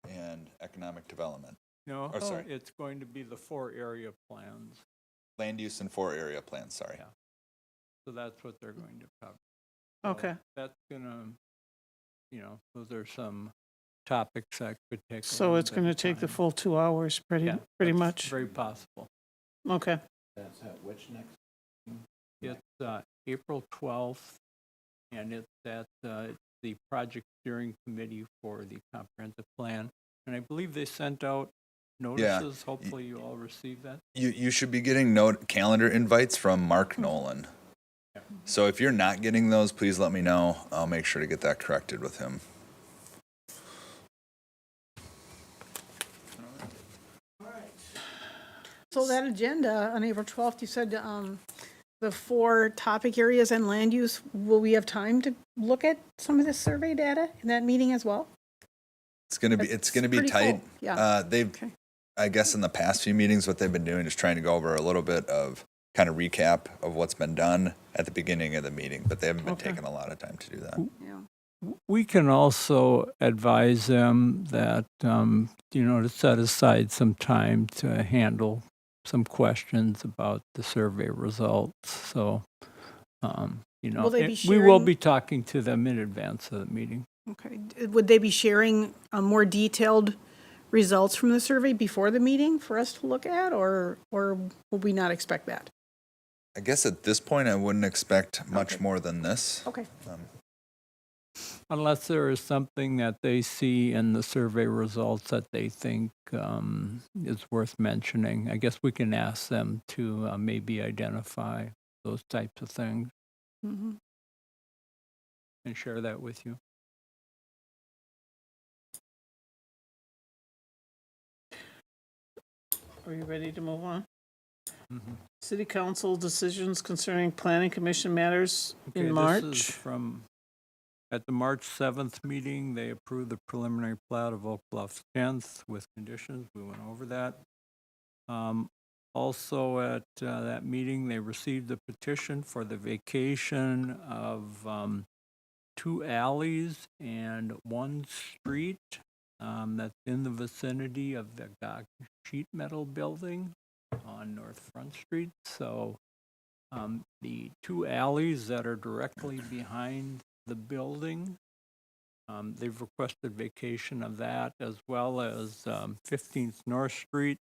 and economic development. No, Oh, sorry. it's going to be the 4 area plans, Land use and 4 area plans, sorry. Yeah. so that's what they're going to cover. So Okay. That's gonna, you know, those are some topics that could take. a So little it's bit going to of take the time. full 2 hours, pretty Yeah, that's much. Very possible. Okay. That's at which next? It's April 12th, and it's at the project steering committee for the comprehensive plan. And I believe they sent out notices. Hopefully you all received that. You should be getting calendar invites from Mark Nolan. So if you're not getting those, please let me know. I'll make sure to get that corrected with him. So that agenda on April 12th, you said the 4 topic areas and land use, will we have time to look at some of this survey data in that meeting as well? It's gonna be pretty tight. full, yeah. They've, Okay. I guess, in the past few meetings, what they've been doing is trying to go over a little bit of kind of recap of what's been done at the beginning of the meeting, but they haven't been taking a lot of time to do that. Yeah. We can also advise them that, you know, to set aside some time to handle some questions about the survey results. So, you know, Will they be we will sharing- be talking to them in advance of the meeting. Okay. Would they be sharing more detailed results from the survey before the meeting for us to look at, or would we not expect that? I guess at this point, I wouldn't expect much more than this. Okay. Unless there is something that they see in the survey results that they think is worth mentioning. I guess we can ask them to maybe identify those types of things Mm-hmm. and share that with you. Are you ready to move on? Mhm. City council decisions concerning planning commission matters Okay, in this March. is from At the March 7th meeting, they approved the preliminary plat of Oak Bluffs 10th with conditions. We went over that. Also at that meeting, they received a petition for the vacation of 2 alleys and 1 street that's in the vicinity of the Gok Sheet Metal Building on North Front Street. So the 2 alleys that are directly behind the building, they've requested vacation of that, as well as 15th North Street.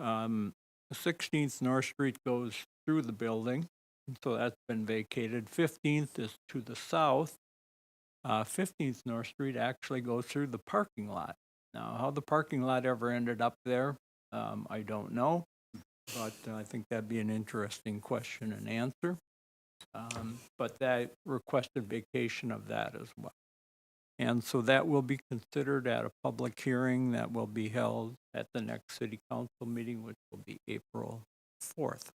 16th North Street goes through the building, so that's been vacated. 15th is to the south. 15th North Street actually goes through the parking lot. Now, how the parking lot ever ended up there, I don't know, but I think that'd be an interesting question and answer. But that requested vacation of that as well. And so that will be considered at a public hearing that will be held at the next city council meeting, which will be April 4th.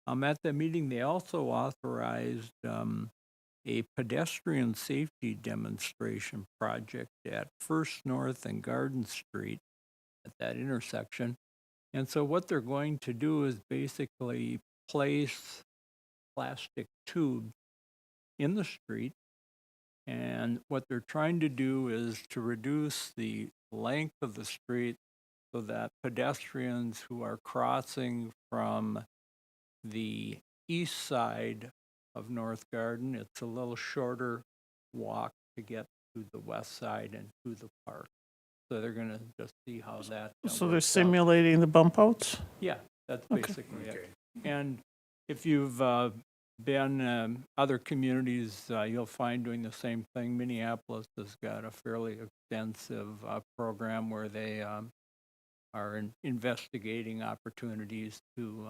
At the meeting, they also authorized a pedestrian safety demonstration project at First North and Garden Street at that intersection. And so what they're going to do is basically place plastic tubes in the street. And what they're trying to do is to reduce the length of the street so that pedestrians who are crossing from the east side of North Garden, it's a little shorter walk to get to the west side and to the park. So they're going to just see how that So they're works out. simulating the bump outs? Yeah, that's Okay. basically it. And if you've been other communities, you'll find doing the same thing. Minneapolis has got a fairly extensive program where they are investigating opportunities to,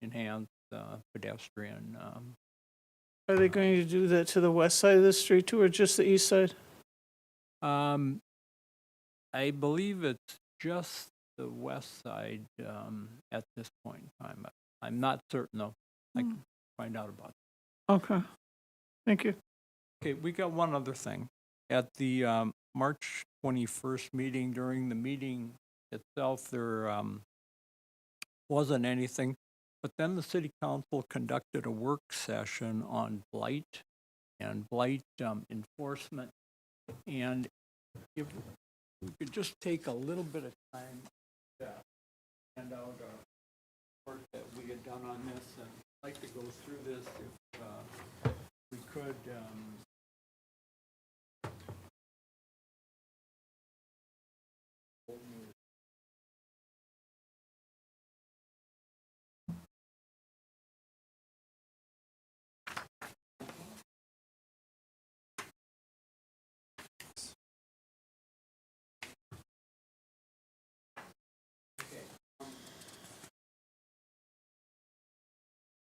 enhance pedestrian. Are they going to do that to the west side of the street too, or just the east side? I believe it's just the west side at this point in time. I'm not certain though. I can find out about it. Okay, thank you. Okay, we got one other thing. At the March 21st meeting, during the meeting itself, there wasn't anything. But then the city council conducted a work session on blight and blight enforcement. And if we could just take a little bit of time to hand out our work that we had done on this, and I'd like to go through this if we could.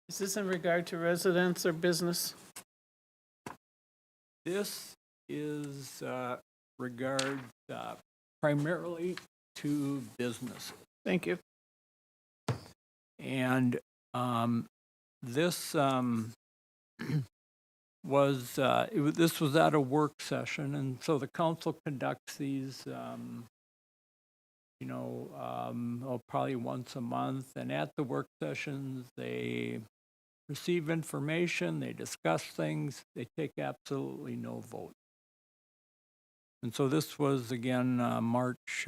Is this in regard to residents or business? This is regards primarily to businesses. Thank you. And this this was at a work session, and so the council conducts these, probably once a month. And at the work sessions, they receive information, they discuss things, they take absolutely no vote. And so this was again March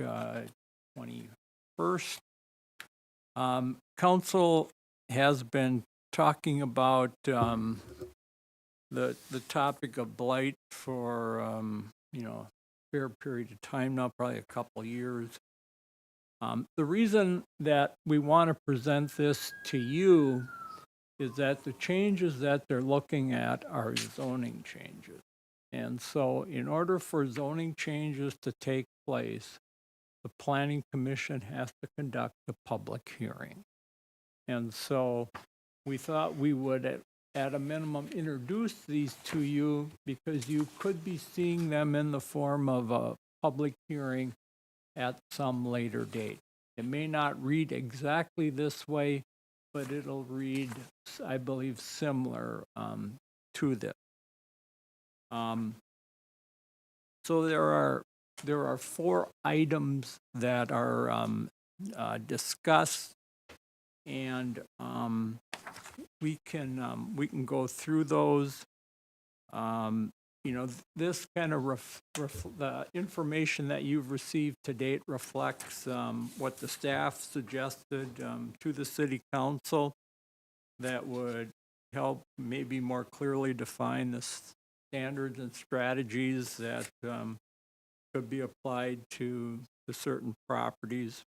21st. Council has been talking about the topic of blight for a fair period of time now, probably a couple years. The reason that we want to present this to you is that the changes that they're looking at are zoning changes. And so in order for zoning changes to take place, the Planning Commission has to conduct a public hearing. And so we thought we would, at a minimum, introduce these to you because you could be seeing them in the form of a public hearing at some later date. It may not read exactly this way, but it'll read, I believe, similar to this. So there are 4 items that are discussed, and we can go through those. This kind of the information that you've received to date reflects what the staff suggested to the city council that would help maybe more clearly define the standards and strategies that could be applied to certain properties.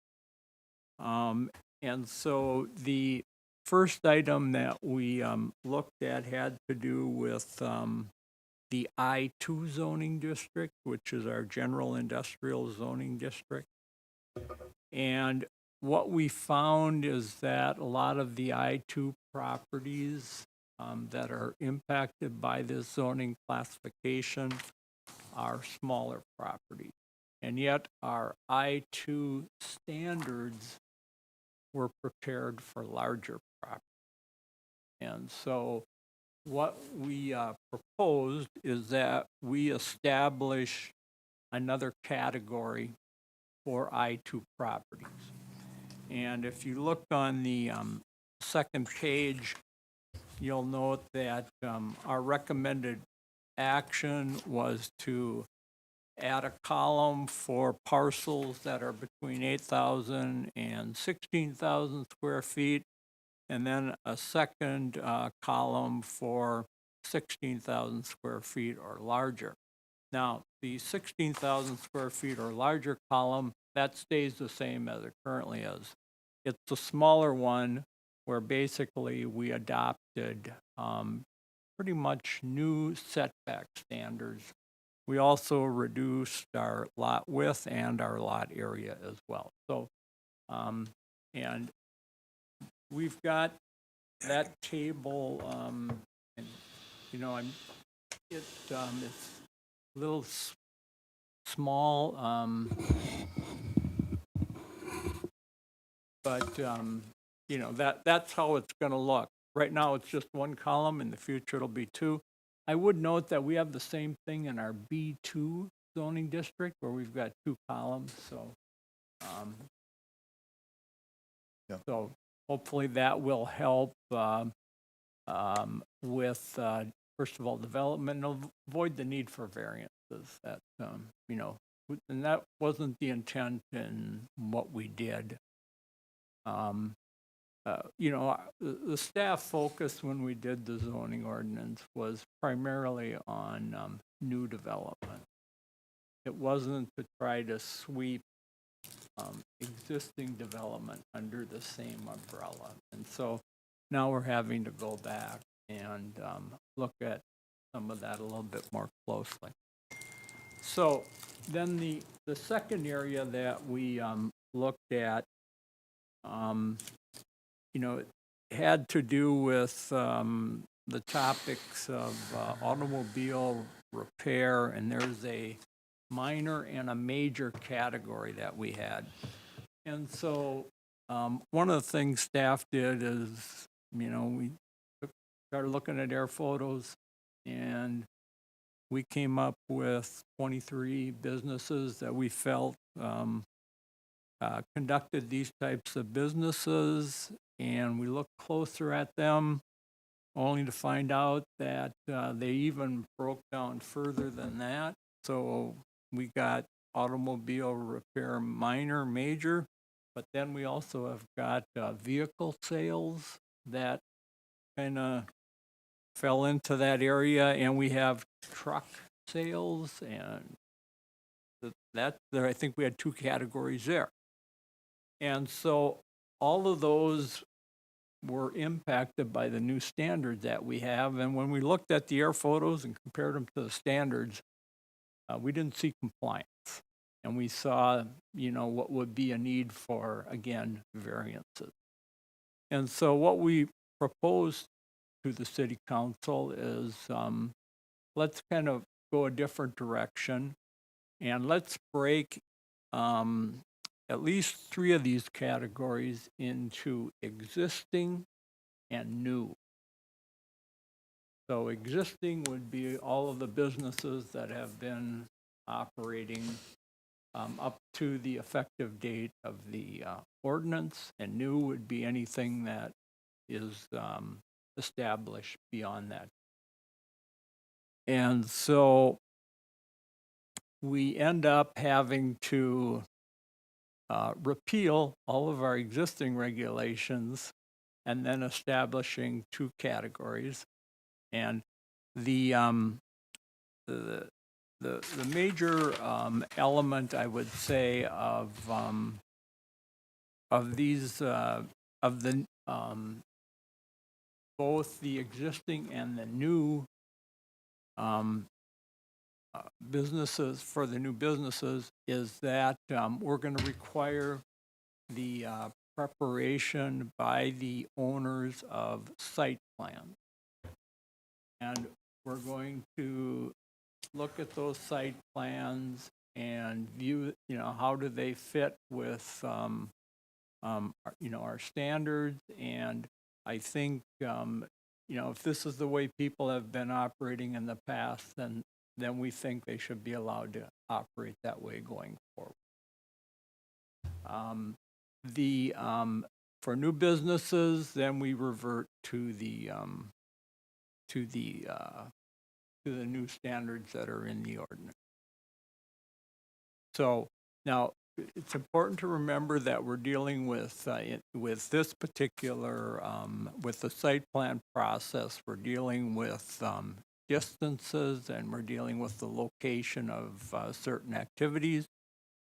And so the first item that we looked at had to do with the I-2 zoning district, which is our general industrial zoning district. And what we found is that a lot of the I-2 properties that are impacted by this zoning classification are smaller properties. And yet our I-2 standards were prepared for larger properties. And so what we proposed is that we establish another category for I-2 properties. And if you look on the second page, you'll note that our recommended action was to add a column for parcels that are between 8,000 and 16,000 square feet, and then a second column for 16,000 square feet or larger. Now, the 16,000 square feet or larger column, that stays the same as it currently is. It's the smaller one where basically we adopted pretty much new setback standards. We also reduced our lot width and our lot area as well. So, and we've got that table, and it's a little small, but that's how it's going to look. Right now, it's just one column. In the future, it'll be 2. I would note that we have the same thing in our B2 zoning district where we've got 2 columns. So, so hopefully that will help with, first of all, development and avoid the need for variances. That and that wasn't the intent in what we did. The staff focus when we did the zoning ordinance was primarily on new development. It wasn't to try to sweep existing development under the same umbrella. And so now we're having to go back and look at some of that a little bit more closely. So then the second area that we looked at it had to do with the topics of automobile repair, and there's a minor and a major category that we had. And so one of the things staff did is, we started looking at air photos, and we came up with 23 businesses that we felt conducted these types of businesses, and we looked closer at them only to find out that they even broke down further than that. So we got automobile repair minor, major, but then we also have got vehicle sales that kind of fell into that area, and we have truck sales, and I think we had 2 categories there. And so all of those were impacted by the new standards that we have. And when we looked at the air photos and compared them to the standards, we didn't see compliance. And we saw, what would be a need for, again, variances. And so what we proposed to the city council is let's kind of go a different direction, and let's break at least 3 of these categories into existing and new. So existing would be all of the businesses that have been operating up to the effective date of the ordinance, and new would be anything that is established beyond that. And so we end up having to repeal all of our existing regulations and then establishing two categories. And the major element, I would say, of these of the both the existing and the new businesses, for the new businesses, is that we're going to require the preparation by the owners of site plans. And we're going to look at those site plans and view, how do they fit with, our standards. And I think, if this is the way people have been operating in the past, then we think they should be allowed to operate that way going forward. For new businesses, then we revert to the new standards that are in the ordinance. So now it's important to remember that we're dealing with this particular with the site plan process. We're dealing with distances, and we're dealing with the location of certain activities.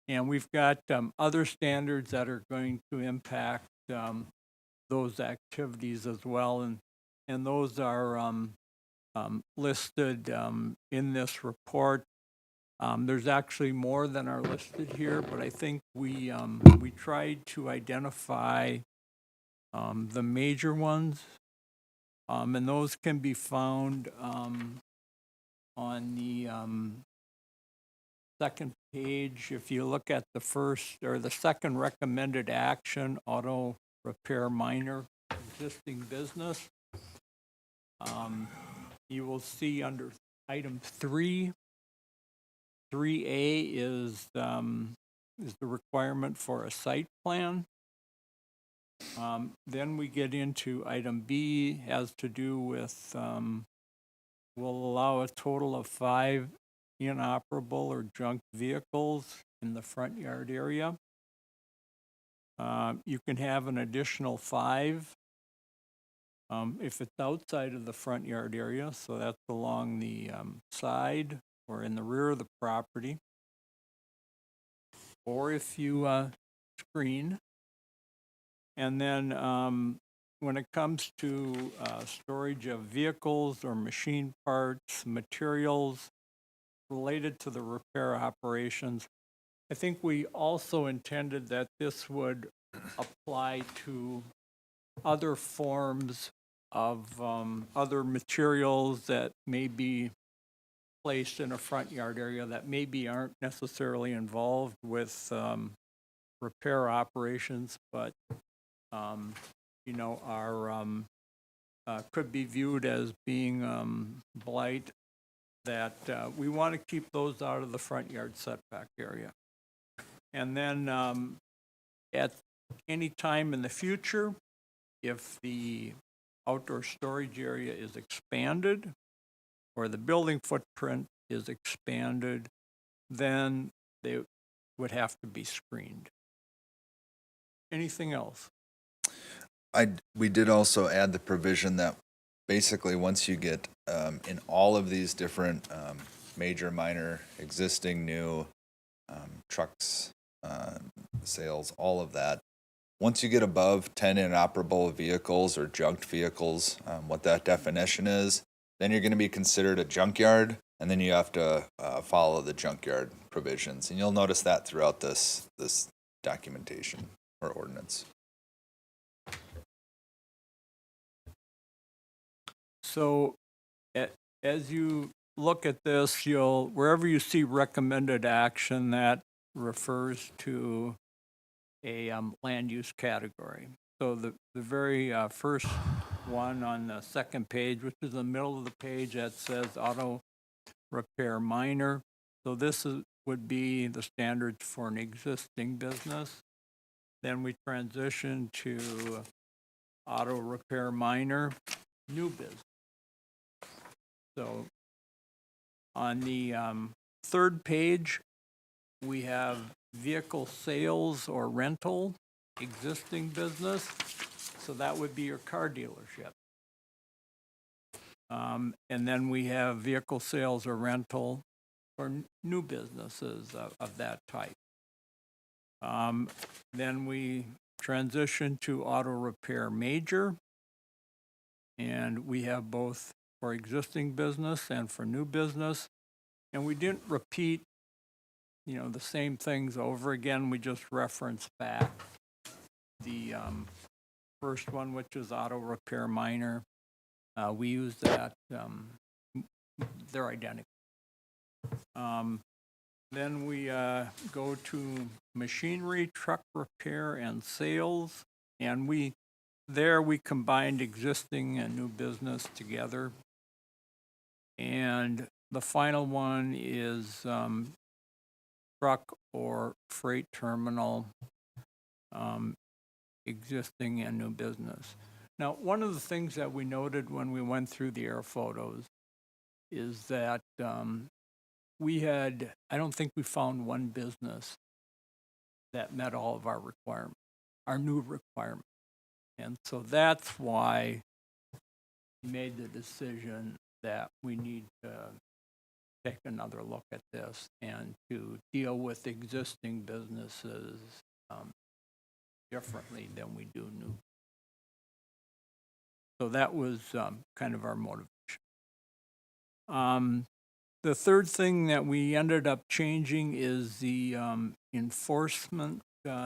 And we've got other standards that are going to impact those activities as well. And those are listed in this report. There's actually more than are listed here, but I think we tried to identify the major ones. And those can be found on the second page. If you look at the first or the second recommended action, auto repair minor existing business, you will see under item 3, 3A is the requirement for a site plan. Then we get into item B, has to do with will allow a total of 5 inoperable or junk vehicles in the front yard area. You can have an additional 5 if it's outside of the front yard area, so that's along the side or in the rear of the property. Or if you screen. And then when it comes to storage of vehicles or machine parts, materials related to the repair operations, I think we also intended that this would apply to other forms of other materials that may be placed in a front yard area that maybe aren't necessarily involved with repair operations, but could be viewed as being blight, that we want to keep those out of the front yard setback area. And then at any time in the future, if the outdoor storage area is expanded or the building footprint is expanded, then they would have to be screened. Anything else? We did also add the provision that basically once you get in all of these different major, minor, existing, new trucks, sales, all of that, once you get above 10 inoperable vehicles or junked vehicles, what that definition is, then you're going to be considered a junkyard, and then you have to follow the junkyard provisions. And you'll notice that throughout this documentation or ordinance. So as you look at this, wherever you see recommended action, that refers to a land use category. So the very first one on the second page, which is the middle of the page that says auto repair minor. So this would be the standards for an existing business. Then we transition to auto repair minor, new business. So on the third page, we have vehicle sales or rental, existing business. So that would be your car dealership. And then we have vehicle sales or rental for new businesses of that type. Then we transition to auto repair major. And we have both for existing business and for new business. And we didn't repeat, the same things over again. We just reference back the first one, which is auto repair minor. We use that, they're identical. Then we go to machinery, truck repair, and sales. And we combined existing and new business together. And the final one is truck or freight terminal, existing and new business. Now, one of the things that we noted when we went through the air photos is that I don't think we found one business that met all of our requirements, our new requirements. And so that's why we made the decision that we need to take another look at this and to deal with existing businesses differently than we do new. So that was kind of our motivation. The third thing that we ended up changing is the enforcement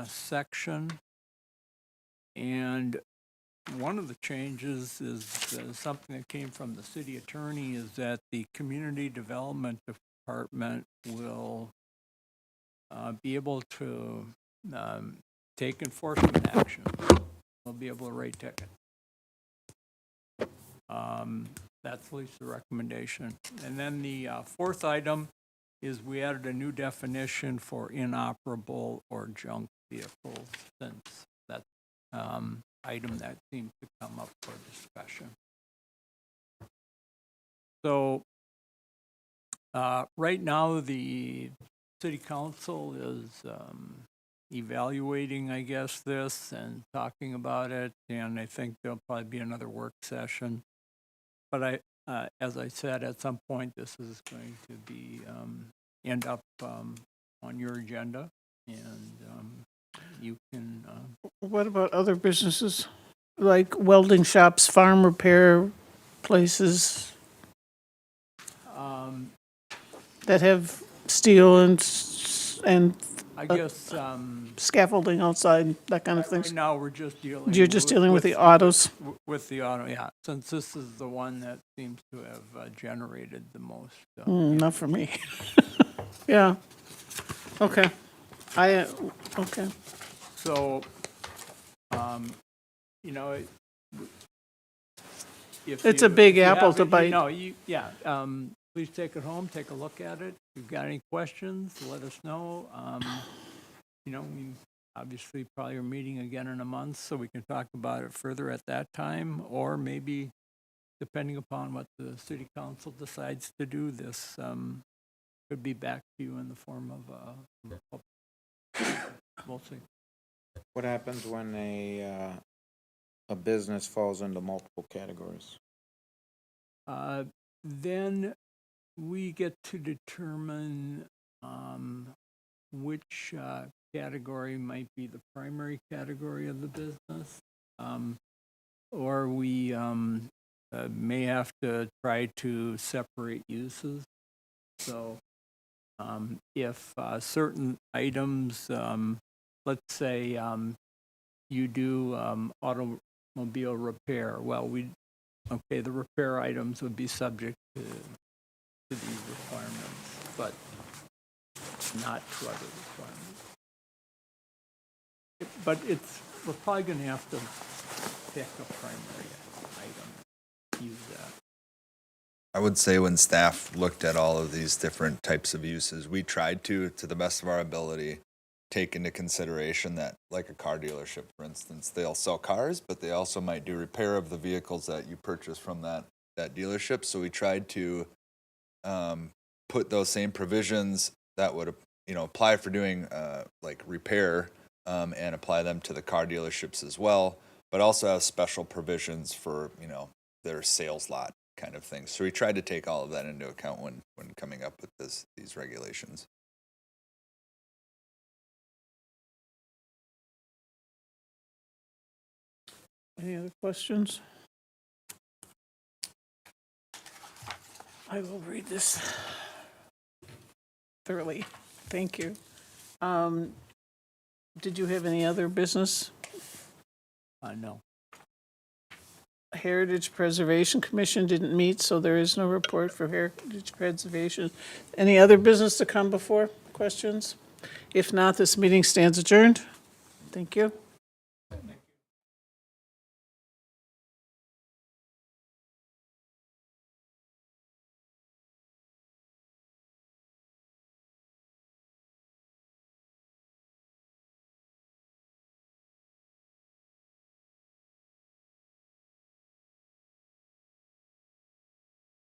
section. And one of the changes is something that came from the city attorney, is that the community development department will be able to take enforcement action. They'll be able to write tickets. That's at least the recommendation. And then the fourth item is we added a new definition for inoperable or junk vehicles, since that's item that seems to come up for discussion. So right now the city council is evaluating, I guess, this and talking about it, and I think there'll probably be another work session. But as I said, at some point this is going to be end up on your agenda, and you can. What about other businesses, like welding shops, farm repair places that have steel and I guess scaffolding outside, that kind of right things? now we're just dealing. You're just dealing with the autos? With the auto, yeah. Since this is the one that seems to have generated the most. Not for me. Yeah. Okay. Okay. So, if It's a you- if if you you apple have to any- bite. No, please take it home, take a look at it. If you've got any questions, let us know. We obviously probably are meeting again in a month, so we can talk about it further at that time, or maybe depending upon what the city council decides to do, this could be back to you in the form of we'll see. What happens when a business falls into multiple categories? Then we get to determine which category might be the primary category of the business, or we may have to try to separate uses. So if certain items, let's say you do automobile repair, well, the repair items would be subject to these requirements, but not to other requirements. But we're probably going to have to pick a primary item, use that. I would say when staff looked at all of these different types of uses, we tried to the best of our ability, take into consideration that, like a car dealership, for instance, they'll sell cars, but they also might do repair of the vehicles that you purchase from that dealership. So we tried to put those same provisions that would, apply for doing like repair and apply them to the car dealerships as well, but also have special provisions for, their sales lot kind of thing. So we tried to take all of that into account when coming up with these regulations. Any other questions? I will read this thoroughly. Thank you. Did you have any other business? No. Heritage Preservation Commission didn't meet, so there is no report for Heritage Preservation. Any other business to come before? Questions? If not, this meeting stands adjourned. Thank you.